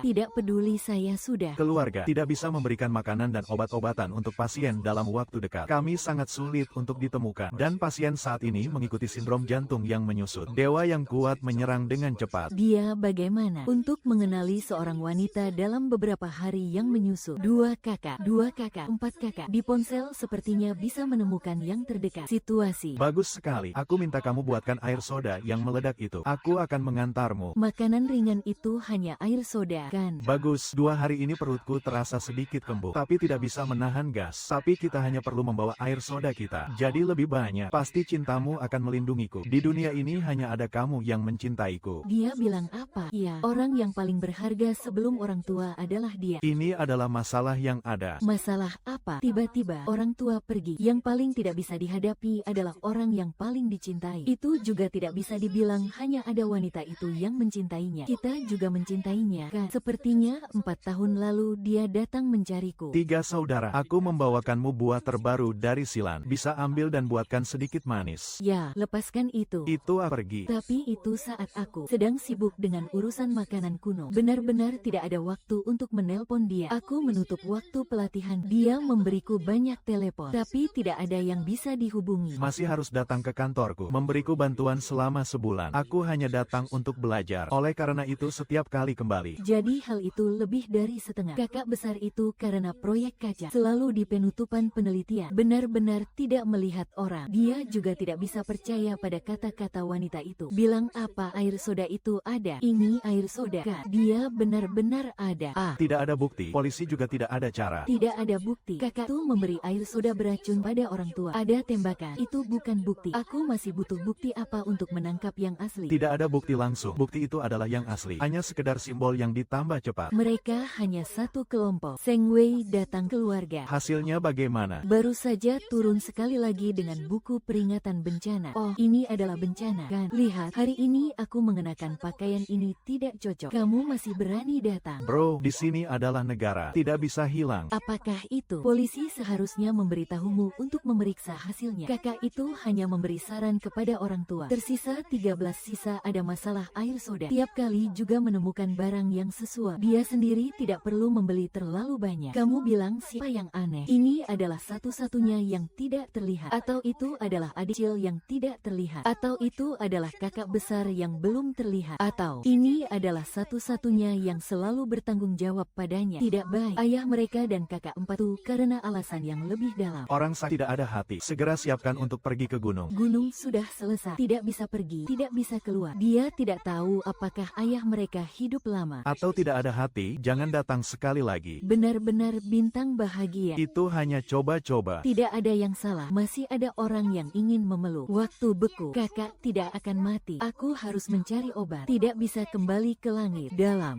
tidak peduli saya sudah. Keluarga tidak bisa memberikan makanan dan obat-obatan untuk pasien dalam waktu dekat. Kami sangat sulit untuk ditemukan. Dan pasien saat ini mengikuti sindrom jantung yang menyusut. Dewa yang kuat menyerang dengan cepat. Dia bagaimana untuk mengenali seorang wanita dalam beberapa hari yang menyusut? Dua kakak, empat kakak. Di ponsel sepertinya bisa menemukan yang terdekat. Situasi. Bagus sekali. Aku minta kamu buatkan air soda yang meledak itu. Aku akan mengantarmu. Makanan ringan itu hanya air soda, kan? Bagus. 2 hari ini perutku terasa sedikit kembung, tapi tidak bisa menahan gas. Tapi kita hanya perlu membawa air soda kita. Jadi lebih banyak. Pasti cintamu akan melindungiku. Di dunia ini hanya ada kamu yang mencintaiku. Dia bilang apa? Ya, orang yang paling berharga sebelum orang tua adalah dia. Ini adalah masalah yang ada. Masalah apa? Tiba-tiba orang tua pergi. Yang paling tidak bisa dihadapi adalah orang yang paling dicintai. Itu juga tidak bisa dibilang hanya ada wanita itu yang mencintainya. Kita juga mencintainya, kan? Sepertinya 4 tahun lalu dia datang mencariku. 3 saudara, aku membawakanmu buah terbaru dari Silan. Bisa ambil dan buatkan sedikit manis. Ya, lepaskan itu. Itu pergi. Tapi itu saat aku sedang sibuk dengan urusan makanan kuno. Benar-benar tidak ada waktu untuk menelpon dia. Aku menutup waktu pelatihan. Dia memberiku banyak telepon, tapi tidak ada yang bisa dihubungi. Masih harus datang ke kantorku, memberiku bantuan selama sebulan. Aku hanya datang untuk belajar. Oleh karena itu setiap kali kembali. Jadi hal itu lebih dari setengah. Kakak besar itu karena proyek kaca selalu di penutupan penelitian. Benar-benar tidak melihat orang. Dia juga tidak bisa percaya pada kata-kata wanita itu. Bilang apa air soda itu ada? Ini air soda, Kak. Dia benar-benar ada. Tidak ada bukti. Polisi juga tidak ada cara. Tidak ada bukti. Kakak tuh memberi air soda beracun pada orang tua. Ada tembakan. Itu bukan bukti. Aku masih butuh bukti apa untuk menangkap yang asli? Tidak ada bukti langsung. Bukti itu adalah yang asli. Hanya sekedar simbol yang ditambah cepat. Mereka hanya satu kelompok. Seng Wei datang keluarga. Hasilnya bagaimana? Baru saja turun sekali lagi dengan buku peringatan bencana. Oh, ini adalah bencana, kan? Lihat, hari ini aku mengenakan pakaian ini tidak cocok. Kamu masih berani datang? Bro, di sini adalah negara. Tidak bisa hilang. Apakah itu? Polisi seharusnya memberitahumu untuk memeriksa hasilnya. Kakak itu hanya memberi saran kepada orang tua. Tersisa 13 sisa ada masalah air soda. Tiap kali juga menemukan barang yang sesuai. Dia sendiri tidak perlu membeli terlalu banyak. Kamu bilang siapa yang aneh? Ini adalah satu-satunya yang tidak terlihat. Atau itu adalah adik kecil yang tidak terlihat. Atau itu adalah kakak besar yang belum terlihat. Atau ini adalah satu-satunya yang selalu bertanggung jawab padanya. Tidak baik. Ayah mereka dan kakak empat itu karena alasan yang lebih dalam. Orang sakit tidak ada hati. Segera siapkan untuk pergi ke gunung. Gunung sudah selesai. Tidak bisa pergi. Tidak bisa keluar. Dia tidak tahu apakah ayah mereka hidup lama. Atau tidak ada hati, jangan datang sekali lagi. Benar-benar bintang bahagia. Itu hanya coba-coba. Tidak ada yang salah. Masih ada orang yang ingin memeluk. Waktu beku. Kakak tidak akan mati. Aku harus mencari obat. Tidak bisa kembali ke langit. Dalam.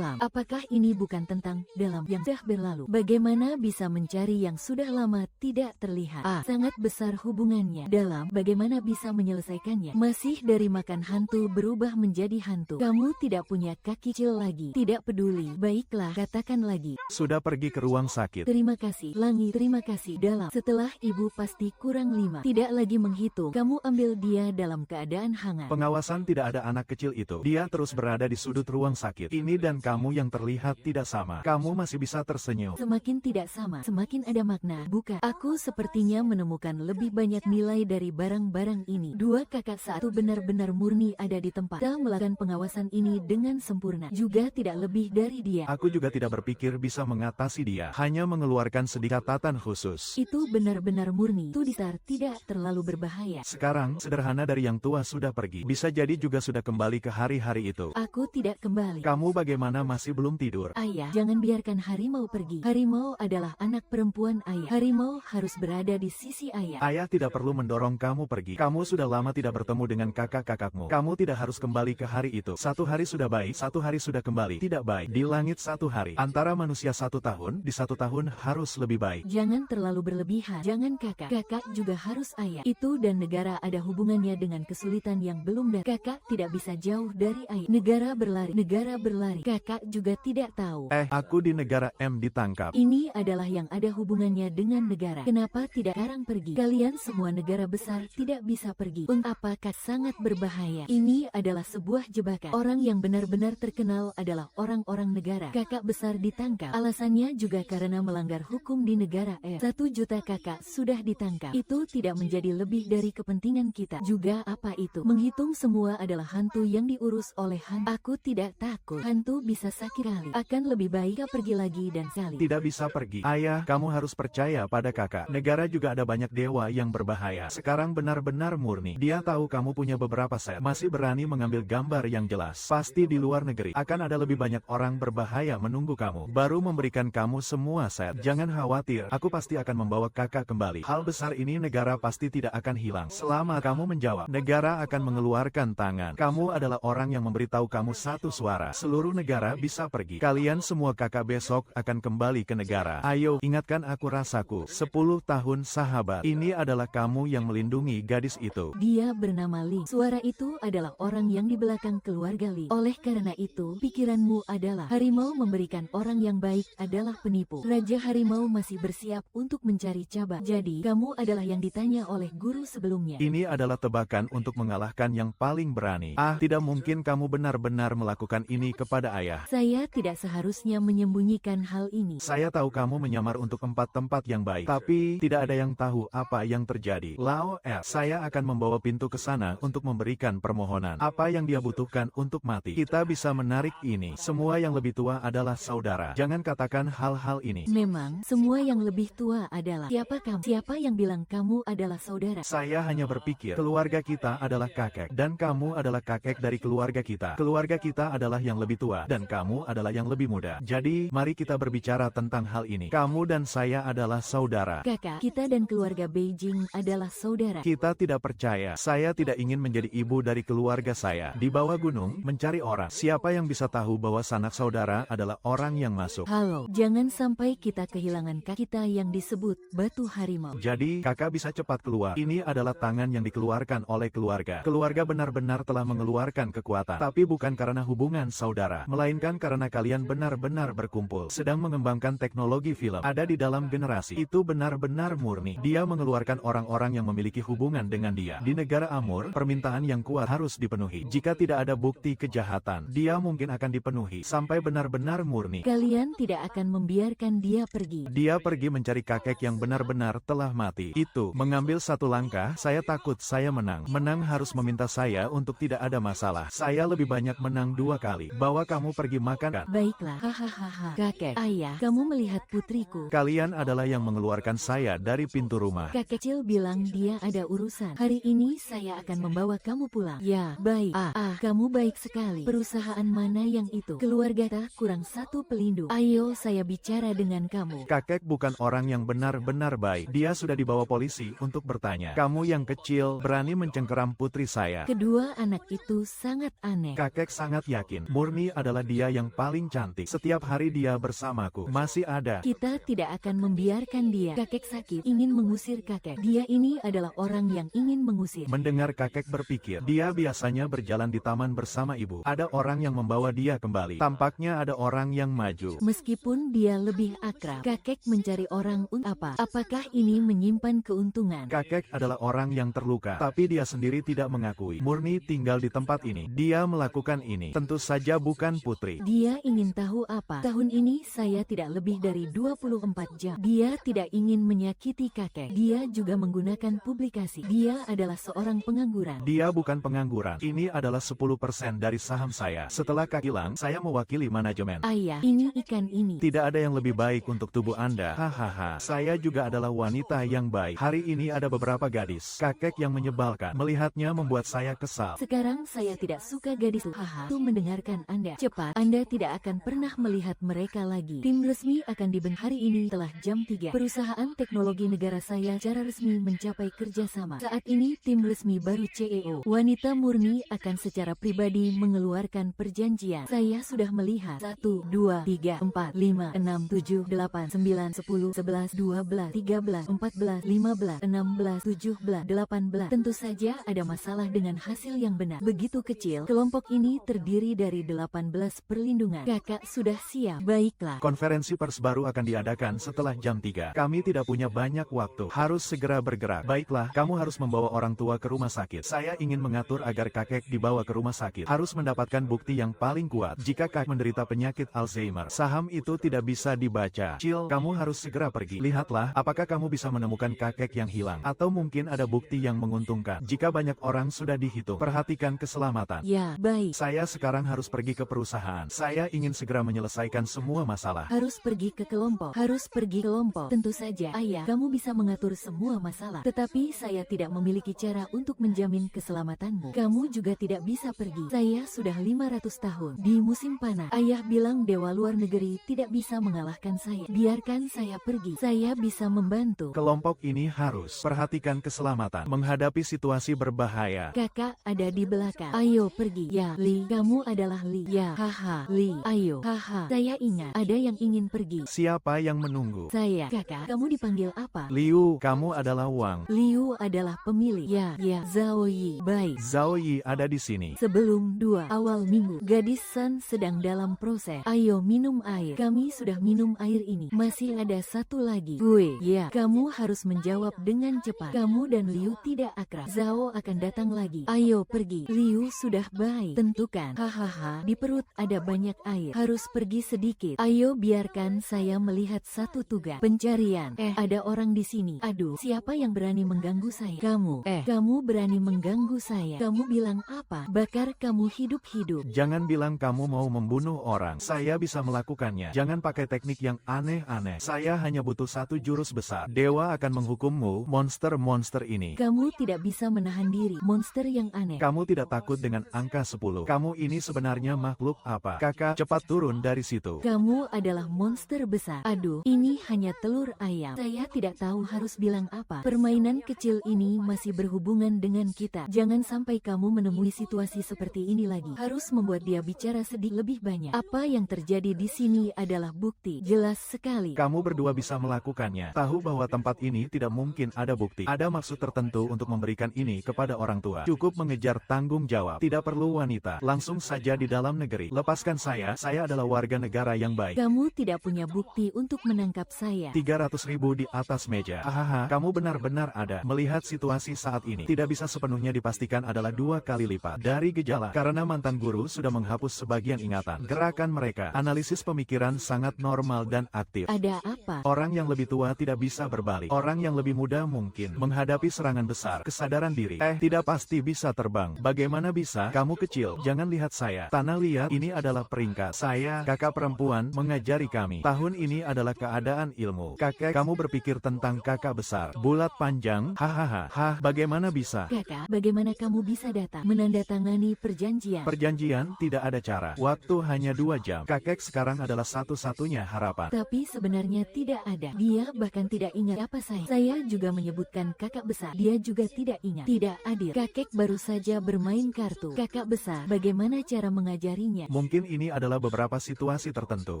Apakah ini bukan tentang dalam yang sudah berlalu? Bagaimana bisa mencari yang sudah lama tidak terlihat? Sangat besar hubungannya. Dalam. Bagaimana bisa menyelesaikannya? Masih dari makan hantu berubah menjadi hantu. Kamu tidak punya kaki kecil lagi. Tidak peduli. Baiklah, katakan lagi. Sudah pergi ke ruang sakit. Terima kasih. Langit. Terima kasih. Dalam. Setelah ibu pasti kurang 5. Tidak lagi menghitung. Kamu ambil dia dalam keadaan hangat. Pengawasan tidak ada anak kecil itu. Dia terus berada di sudut ruang sakit. Ini dan kamu yang terlihat tidak sama. Kamu masih bisa tersenyum. Semakin tidak sama, semakin ada makna. Bukan. Aku sepertinya menemukan lebih banyak nilai dari barang-barang ini. Dua kakak satu benar-benar murni ada di tempat. Kita melakukan pengawasan ini dengan sempurna. Juga tidak lebih dari dia. Aku juga tidak berpikir bisa mengatasi dia. Hanya mengeluarkan sedikit catatan khusus. Itu benar-benar murni. Itu dasar tidak terlalu berbahaya. Sekarang, sederhana dari yang tua sudah pergi. Bisa jadi juga sudah kembali ke hari-hari itu. Aku tidak kembali. Kamu bagaimana masih belum tidur? Ayah, jangan biarkan harimau pergi. Harimau adalah anak perempuan ayah. Harimau harus berada di sisi ayah. Ayah tidak perlu mendorong kamu pergi. Kamu sudah lama tidak bertemu dengan kakak-kakakmu. Kamu tidak harus kembali ke hari itu. 1 hari sudah baik, 1 hari sudah kembali. Tidak baik. Di langit 1 hari. Antara manusia 1 tahun, di 1 tahun harus lebih baik. Jangan terlalu berlebihan. Jangan kakak. Kakak juga harus ayah. Itu dan negara ada hubungannya dengan kesulitan yang belum datang. Kakak tidak bisa jauh dari ayah. Negara berlari. Negara berlari. Kakak juga tidak tahu. Aku di negara M ditangkap. Ini adalah yang ada hubungannya dengan negara. Kenapa tidak sekarang pergi? Kalian semua negara besar tidak bisa pergi. Untuk apakah sangat berbahaya? Ini adalah sebuah jebakan. Orang yang benar-benar terkenal adalah orang-orang negara. Kakak besar ditangkap. Alasannya juga karena melanggar hukum di negara R. 1 juta kakak sudah ditangkap. Itu tidak menjadi lebih dari kepentingan kita. Juga apa itu? Menghitung semua adalah hantu yang diurus oleh hantu. Aku tidak takut. Hantu bisa sakit kali. Akan lebih baik kau pergi lagi dan sekali. Tidak bisa pergi. Ayah, kamu harus percaya pada kakak. Negara juga ada banyak dewa yang berbahaya. Sekarang benar-benar murni. Dia tahu kamu punya beberapa set. Masih berani mengambil gambar yang jelas. Pasti di luar negeri akan ada lebih banyak orang berbahaya menunggu kamu. Baru memberikan kamu semua set. Jangan khawatir, aku pasti akan membawa kakak kembali. Hal besar ini negara pasti tidak akan hilang. Selama kamu menjawab, negara akan mengeluarkan tangan. Kamu adalah orang yang memberitahu kamu satu suara. Seluruh negara bisa pergi. Kalian semua kakak besok akan kembali ke negara. Ayo, ingatkan aku rasaku. 10 tahun sahabat. Ini adalah kamu yang melindungi gadis itu. Dia bernama Ling. Suara itu adalah orang yang di belakang keluarga Ling. Oleh karena itu, pikiranmu adalah harimau memberikan orang yang baik adalah penipu. Raja harimau masih bersiap untuk mencari cabang. Jadi, kamu adalah yang ditanya oleh guru sebelumnya. Ini adalah tebakan untuk mengalahkan yang paling berani. Tidak mungkin kamu benar-benar melakukan ini kepada ayah. Saya tidak seharusnya menyembunyikan hal ini. Saya tahu kamu menyamar untuk 4 tempat yang baik, tapi tidak ada yang tahu apa yang terjadi. Lao F, saya akan membawa pintu ke sana untuk memberikan permohonan. Apa yang dia butuhkan untuk mati? Kita bisa menarik ini. Semua yang lebih tua adalah saudara. Jangan katakan hal-hal ini. Memang, semua yang lebih tua adalah siapa kamu? Siapa yang bilang kamu adalah saudara? Saya hanya berpikir, keluarga kita adalah kakek, dan kamu adalah kakek dari keluarga kita. Keluarga kita adalah yang lebih tua, dan kamu adalah yang lebih muda. Jadi, mari kita berbicara tentang hal ini. Kamu dan saya adalah saudara. Kakak, kita dan keluarga Beijing adalah saudara. Kita tidak percaya. Saya tidak ingin menjadi ibu dari keluarga saya. Di bawah gunung, mencari orang. Siapa yang bisa tahu bahwa sanak saudara adalah orang yang masuk? Halo, jangan sampai kita kehilangan kak kita yang disebut batu harimau. Jadi, kakak bisa cepat keluar. Ini adalah tangan yang dikeluarkan oleh keluarga. Keluarga benar-benar telah mengeluarkan kekuatan. Tapi bukan karena hubungan saudara, melainkan karena kalian benar-benar berkumpul. Sedang mengembangkan teknologi film. Ada di dalam generasi. Itu benar-benar murni. Dia mengeluarkan orang-orang yang memiliki hubungan dengan dia. Di negara Amur, permintaan yang kuat harus dipenuhi. Jika tidak ada bukti kejahatan, dia mungkin akan dipenuhi sampai benar-benar murni. Kalian tidak akan membiarkan dia pergi. Dia pergi mencari kakek yang benar-benar telah mati. Itu, mengambil satu langkah, saya takut saya menang. Menang harus meminta saya untuk tidak ada masalah. Saya lebih banyak menang 2 kali. Bawa kamu pergi makan kan? Baiklah, hahaha. Kakek, ayah, kamu melihat putriku. Kalian adalah yang mengeluarkan saya dari pintu rumah. Kakek kecil bilang dia ada urusan. Hari ini saya akan membawa kamu pulang. Ya, baik. Kamu baik sekali. Perusahaan mana yang itu? Keluarga kita kurang 1 pelindung. Ayo saya bicara dengan kamu. Kakek bukan orang yang benar-benar baik. Dia sudah dibawa polisi untuk bertanya. Kamu yang kecil berani mencengkeram putri saya. Kedua anak itu sangat aneh. Kakek sangat yakin Murni adalah dia yang paling cantik. Setiap hari dia bersamaku. Masih ada. Kita tidak akan membiarkan dia. Kakek sakit, ingin mengusir kakek. Dia ini adalah orang yang ingin mengusir. Mendengar kakek berpikir, dia biasanya berjalan di taman bersama ibu. Ada orang yang membawa dia kembali. Tampaknya ada orang yang maju. Meskipun dia lebih akrab, kakek mencari orang untuk apa? Apakah ini menyimpan keuntungan? Kakek adalah orang yang terluka, tapi dia sendiri tidak mengakui. Murni tinggal di tempat ini. Dia melakukan ini. Tentu saja bukan putri. Dia ingin tahu apa? Tahun ini saya tidak lebih dari 24 jam. Dia tidak ingin menyakiti kakek. Dia juga menggunakan publikasi. Dia adalah seorang pengangguran. Dia bukan pengangguran. Ini adalah 10% dari saham saya. Setelah kakek hilang, saya mewakili manajemen. Ayah, ini ikan ini. Tidak ada yang lebih baik untuk tubuh Anda. Hahaha. Saya juga adalah wanita yang baik. Hari ini ada beberapa gadis. Kakek yang menyebalkan. Melihatnya membuat saya kesal. Sekarang saya tidak suka gadis. Haha. Itu mendengarkan Anda. Cepat. Anda tidak akan pernah melihat mereka lagi. Tim resmi akan dibentuk hari ini setelah jam 3. Perusahaan teknologi negara saya secara resmi mencapai kerjasama. Saat ini tim resmi baru CEO. Wanita murni akan secara pribadi mengeluarkan perjanjian. Saya sudah melihat 1, 2, 3, 4, 5, 6, 7, 8, 8, 9, 10, 11, 12, 13, 14, 15, 16, 17, 18. Tentu saja ada masalah dengan hasil yang benar. Begitu kecil, kelompok ini terdiri dari 18 perlindungan. Kakak sudah siap. Baiklah. Konferensi pers baru akan diadakan setelah jam 3. Kami tidak punya banyak waktu. Harus segera bergerak. Baiklah, kamu harus membawa orang tua ke rumah sakit. Saya ingin mengatur agar kakek dibawa ke rumah sakit. Harus mendapatkan bukti yang paling kuat. Jika kakek menderita penyakit Alzheimer, saham itu tidak bisa dibaca. Chill, kamu harus segera pergi. Lihatlah, apakah kamu bisa menemukan kakek yang hilang. Atau mungkin ada bukti yang menguntungkan. Jika banyak orang sudah dihitung, perhatikan keselamatan. Ya, baik. Saya sekarang harus pergi ke perusahaan. Saya ingin segera menyelesaikan semua masalah. Harus pergi ke kelompok. Harus pergi kelompok. Tentu saja, ayah, kamu bisa mengatur semua masalah. Tetapi saya tidak memiliki cara untuk menjamin keselamatanmu. Kamu juga tidak bisa pergi. Saya sudah 500 tahun di musim panas. Ayah bilang dewa luar negeri tidak bisa mengalahkan saya. Biarkan saya pergi. Saya bisa membantu. Kelompok ini harus perhatikan keselamatan, menghadapi situasi berbahaya. Kakak ada di belakang. Ayo pergi. Ya, Li, kamu adalah Li. Ya, haha, Li, ayo. Haha, saya ingat ada yang ingin pergi. Siapa yang menunggu? Saya. Kakak, kamu dipanggil apa? Liu, kamu adalah Wang. Liu adalah pemilik. Ya, Zhao Yi. Baik. Zhao Yi ada di sini. Sebelum 2 awal minggu, gadis Sun sedang dalam proses. Ayo minum air. Kami sudah minum air ini. Masih ada satu lagi. Gue. Ya, kamu harus menjawab dengan cepat. Kamu dan Liu tidak akrab. Zhao akan datang lagi. Ayo pergi. Liu sudah baik. Tentukan. Hahaha, di perut ada banyak air. Harus pergi sedikit. Ayo biarkan saya melihat satu tugas. Pencarian. Ada orang di sini. Aduh, siapa yang berani mengganggu saya? Kamu. Kamu berani mengganggu saya. Kamu bilang apa? Bakar kamu hidup-hidup. Jangan bilang kamu mau membunuh orang. Saya bisa melakukannya. Jangan pakai teknik yang aneh-aneh. Saya hanya butuh satu jurus besar. Dewa akan menghukummu, monster-monster ini. Kamu tidak bisa menahan diri. Monster yang aneh. Kamu tidak takut dengan angka 10. Kamu ini sebenarnya makhluk apa? Kakak, cepat turun dari situ. Kamu adalah monster besar. Aduh, ini hanya telur ayam. Saya tidak tahu harus bilang apa. Permainan kecil ini masih berhubungan dengan kita. Jangan sampai kamu menemui situasi seperti ini lagi. Harus membuat dia bicara sedikit lebih banyak. Apa yang terjadi di sini adalah bukti. Jelas sekali. Kamu berdua bisa melakukannya. Tahu bahwa tempat ini tidak mungkin ada bukti. Ada maksud tertentu untuk memberikan ini kepada orang tua. Cukup mengejar tanggung jawab. Tidak perlu wanita. Langsung saja di dalam negeri. Lepaskan saya adalah warga negara yang baik. Kamu tidak punya bukti untuk menangkap saya. 300.000 di atas meja. Hahaha, kamu benar-benar ada. Melihat situasi saat ini, tidak bisa sepenuhnya dipastikan adalah 2 kali lipat dari gejala. Karena mantan guru sudah menghapus sebagian ingatan. Gerakan mereka, analisis pemikiran sangat normal dan aktif. Ada apa? Orang yang lebih tua tidak bisa berbalik. Orang yang lebih muda mungkin menghadapi serangan besar. Kesadaran diri. Tidak pasti bisa terbang. Bagaimana bisa? Kamu kecil. Jangan lihat saya. Tanah liat, ini adalah peringkat. Saya, kakak perempuan, mengajari kami. Tahun ini adalah keadaan ilmu. Kakek, kamu berpikir tentang kakak besar. Bulat panjang. Hahaha. Bagaimana bisa? Kakak, bagaimana kamu bisa datang menandatangani perjanjian? Perjanjian tidak ada cara. Waktu hanya 2 jam. Kakek sekarang adalah satu-satunya harapan. Tapi sebenarnya tidak ada. Dia bahkan tidak ingat apa saya. Saya juga menyebutkan kakak besar. Dia juga tidak ingat. Tidak adil. Kakek baru saja bermain kartu. Kakak besar, bagaimana cara mengajarinya? Mungkin ini adalah beberapa situasi tertentu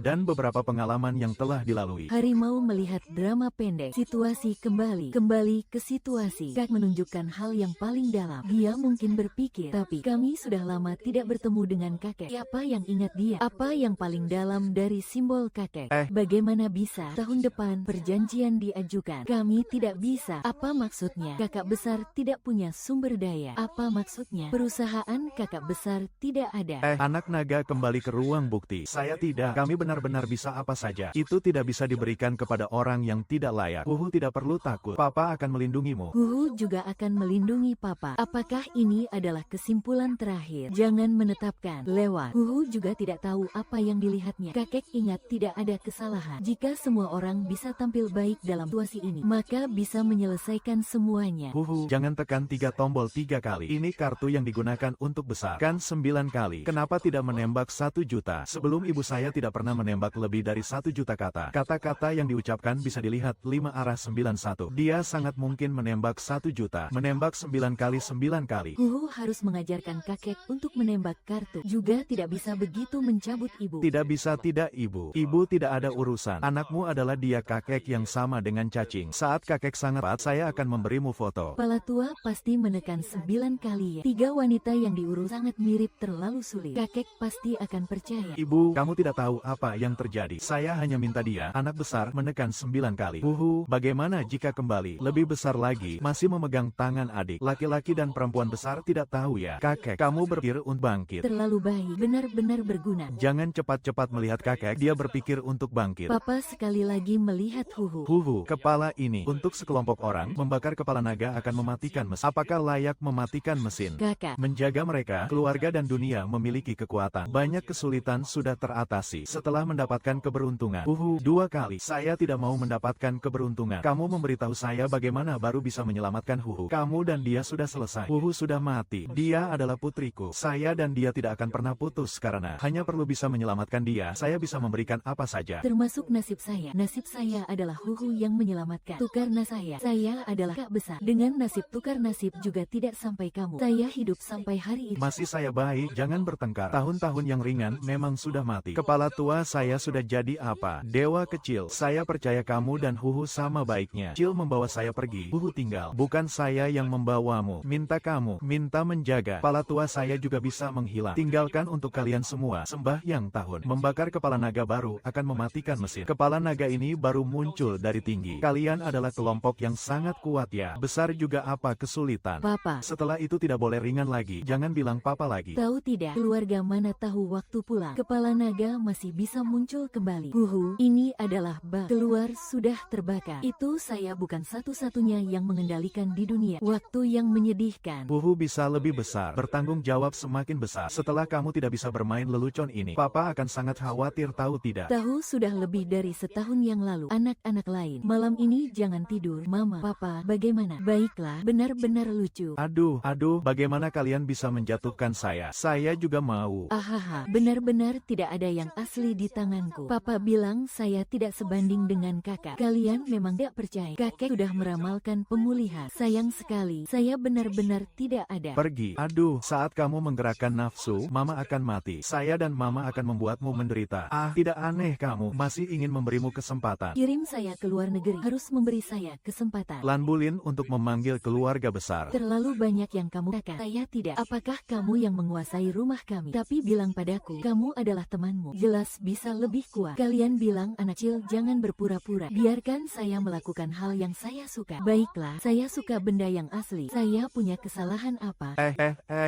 dan beberapa pengalaman yang telah dilalui. Harimau melihat drama pendek. Situasi kembali ke situasi. Kak menunjukkan hal yang paling dalam. Dia mungkin berpikir, tapi kami sudah lama tidak bertemu dengan kakek. Siapa yang ingat dia? Apa yang paling dalam dari simbol kakek? Bagaimana bisa? Tahun depan perjanjian diajukan. Kami tidak bisa. Apa maksudnya? Kakak besar tidak punya sumber daya. Apa maksudnya? Perusahaan kakak besar tidak ada. Anak naga kembali ke ruang bukti. Saya tidak. Kami benar-benar bisa apa saja. Itu tidak bisa diberikan kepada orang yang tidak layak. Huhu tidak perlu takut. Papa akan melindungimu. Huhu juga akan melindungi papa. Apakah ini adalah kesimpulan terakhir? Jangan menetapkan. Lewat. Huhu juga tidak tahu apa yang dilihatnya. Kakek ingat tidak ada kesalahan. Jika semua orang bisa tampil baik dalam situasi ini, maka bisa menyelesaikan semuanya. Huhu, jangan tekan 3 tombol 3 kali. Ini kartu yang digunakan untuk besar. Kan 9 kali. Kenapa tidak menembak 1 juta? Sebelum ibu saya tidak pernah menembak lebih dari 1 juta kata. Kata-kata yang diucapkan bisa dilihat 5 arah 91. Dia sangat mungkin menembak 1 juta. Menembak 9 kali 9 kali. Huhu harus mengajarkan kakek untuk menembak kartu. Juga tidak bisa begitu mencabut ibu. Tidak bisa tidak ibu. Ibu tidak ada urusan urusan. Anakmu adalah dia kakek yang sama dengan cacing. Saat kakek sangat kuat, saya akan memberimu foto. Kepala tua pasti menekan 9 kali. 3 wanita yang diurus sangat mirip terlalu sulit. Kakek pasti akan percaya. Ibu, kamu tidak tahu apa yang terjadi. Saya hanya minta dia, anak besar, menekan 9 kali. Bagaimana jika kembali? Lebih besar lagi, masih memegang tangan adik. Laki-laki dan perempuan besar tidak tahu ya. Kakek, kamu berpikir untuk bangkit. Terlalu baik, benar-benar berguna. Jangan cepat-cepat melihat kakek, dia berpikir untuk bangkit. Papa sekali lagi melihat Huhu. Kepala ini. Untuk sekelompok orang, membakar kepala naga akan mematikan mesin. Apakah layak mematikan mesin? Kakak. Menjaga mereka, keluarga dan dunia memiliki kekuatan. Banyak kesulitan sudah teratasi setelah mendapatkan keberuntungan. 2 kali. Saya tidak mau mendapatkan keberuntungan. Kamu memberitahu saya bagaimana baru bisa menyelamatkan Huhu. Kamu dan dia sudah selesai. Huhu sudah mati. Dia adalah putriku. Saya dan dia tidak akan pernah putus karena hanya perlu bisa menyelamatkan dia. Saya bisa memberikan apa saja. Termasuk nasib saya. Nasib saya adalah Huhu yang menyelamatkan. Tukar nasib saya. Saya adalah kak besar. Dengan nasib tukar nasib juga tidak sampai kamu. Saya hidup sampai hari ini. Masih saya baik, jangan bertengkar. Tahun-tahun yang ringan memang sudah mati. Kepala tua saya sudah jadi apa? Dewa kecil. Saya percaya kamu dan Huhu sama baiknya. Kecil membawa saya pergi. Huhu tinggal. Bukan saya yang membawamu. Minta kamu. Minta menjaga. Kepala tua saya juga bisa menghilang. Tinggalkan untuk kalian semua. Sembahyang tahun. Membakar kepala naga baru akan mematikan mesin. Kepala naga ini baru muncul dari tinggi. Kalian adalah kelompok yang sangat kuat ya. Besar juga apa kesulitan. Papa. Setelah itu tidak boleh ringan lagi. Jangan bilang papa lagi. Tahu tidak, keluarga mana tahu waktu pulang. Kepala naga masih bisa muncul kembali. Huhu, ini adalah bak. Keluar sudah terbakar. Itu saya bukan satu-satunya yang mengendalikan di dunia. Waktu yang menyedihkan. Huhu bisa lebih besar. Bertanggung jawab semakin besar. Setelah kamu tidak bisa bermain lelucon ini, papa akan sangat khawatir, tahu tidak? Tahu sudah lebih dari setahun yang lalu. Anak-anak lain, malam ini jangan tidur. Mama, papa, bagaimana? Baiklah, benar-benar lucu. Aduh, bagaimana kalian bisa menjatuhkan saya? Saya juga mau. Ahaha, benar-benar tidak ada yang asli di tanganku. Papa bilang saya tidak sebanding dengan kakak. Kalian memang tidak percaya. Kakek sudah meramalkan pemulihan. Sayang sekali, saya benar-benar tidak ada. Pergi. Aduh, saat kamu menggerakkan nafsu, mama akan mati. Saya dan mama akan membuatmu menderita. Tidak aneh kamu, masih ingin memberimu kesempatan. Kirim saya ke luar negeri, harus memberi saya kesempatan. Lanbulin untuk memanggil keluarga besar. Terlalu banyak yang kamu katakan. Saya tidak. Apakah kamu yang menguasai rumah kami? Tapi bilang padaku, kamu adalah temanmu. Jelas bisa lebih kuat. Kalian bilang anak kecil jangan berpura-pura. Biarkan saya melakukan hal yang saya suka. Baiklah, saya suka benda yang asli. Saya punya kesalahan apa?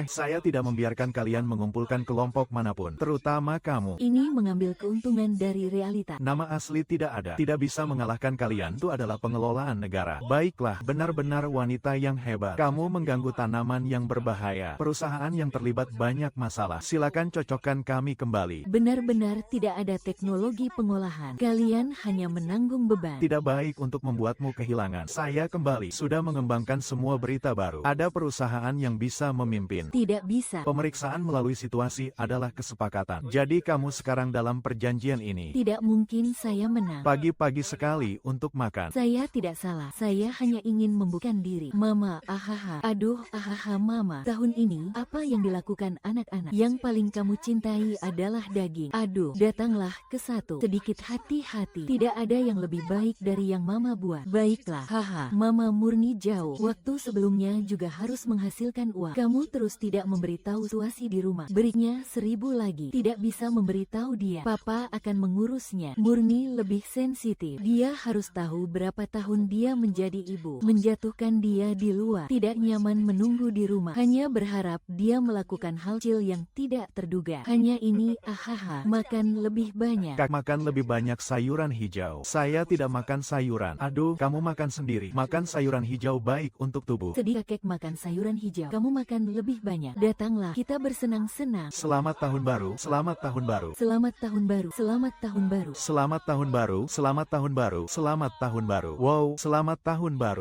Saya tidak membiarkan kalian mengumpulkan kelompok manapun, terutama kamu. Ini mengambil keuntungan dari realita. Nama asli tidak ada. Tidak bisa mengalahkan kalian. Itu adalah pengelolaan negara. Baiklah, benar-benar wanita yang hebat. Kamu mengganggu tanaman yang berbahaya. Perusahaan yang terlibat banyak masalah. Silakan cocokkan kami kembali. Benar-benar tidak ada teknologi pengolahan. Kalian hanya menanggung beban. Tidak baik untuk membuatmu kehilangan. Saya kembali. Sudah mengembangkan semua berita baru. Ada perusahaan yang bisa memimpin. Tidak bisa. Pemeriksaan melalui situasi adalah kesepakatan. Jadi kamu sekarang dalam perjanjian ini. Tidak mungkin saya menang. Pagi-pagi sekali untuk makan. Saya tidak salah. Saya hanya ingin membukakan diri. Mama, ahaha. Aduh, ahaha mama. Tahun ini, apa yang dilakukan anak-anak? Yang paling kamu cintai adalah daging. Aduh, datanglah ke satu. Sedikit hati-hati. Tidak ada yang lebih baik dari yang mama buat. Baiklah, haha. Mama murni jauh. Waktu sebelumnya juga harus menghasilkan uang. Kamu terus tidak memberitahu situasi di rumah. Beriknya 1000 lagi. Tidak bisa memberitahu dia. Papa akan mengurusnya. Murni lebih sensitif. Dia harus tahu berapa tahun dia menjadi ibu. Menjatuhkan dia di luar. Tidak nyaman menunggu di rumah. Hanya berharap dia melakukan hal kecil yang tidak terduga. Hanya ini, ahaha. Makan lebih banyak. Makan lebih banyak sayuran hijau. Saya tidak makan sayuran. Aduh, kamu makan sendiri. Makan sayuran hijau baik untuk tubuh. Sedih kakek makan sayuran hijau. Kamu makan lebih banyak. Datanglah, kita bersenang-senang. Selamat tahun baru. Selamat tahun baru. Selamat tahun baru. Selamat tahun baru. Selamat tahun baru. Selamat tahun baru. Selamat tahun baru. Wow, selamat tahun baru.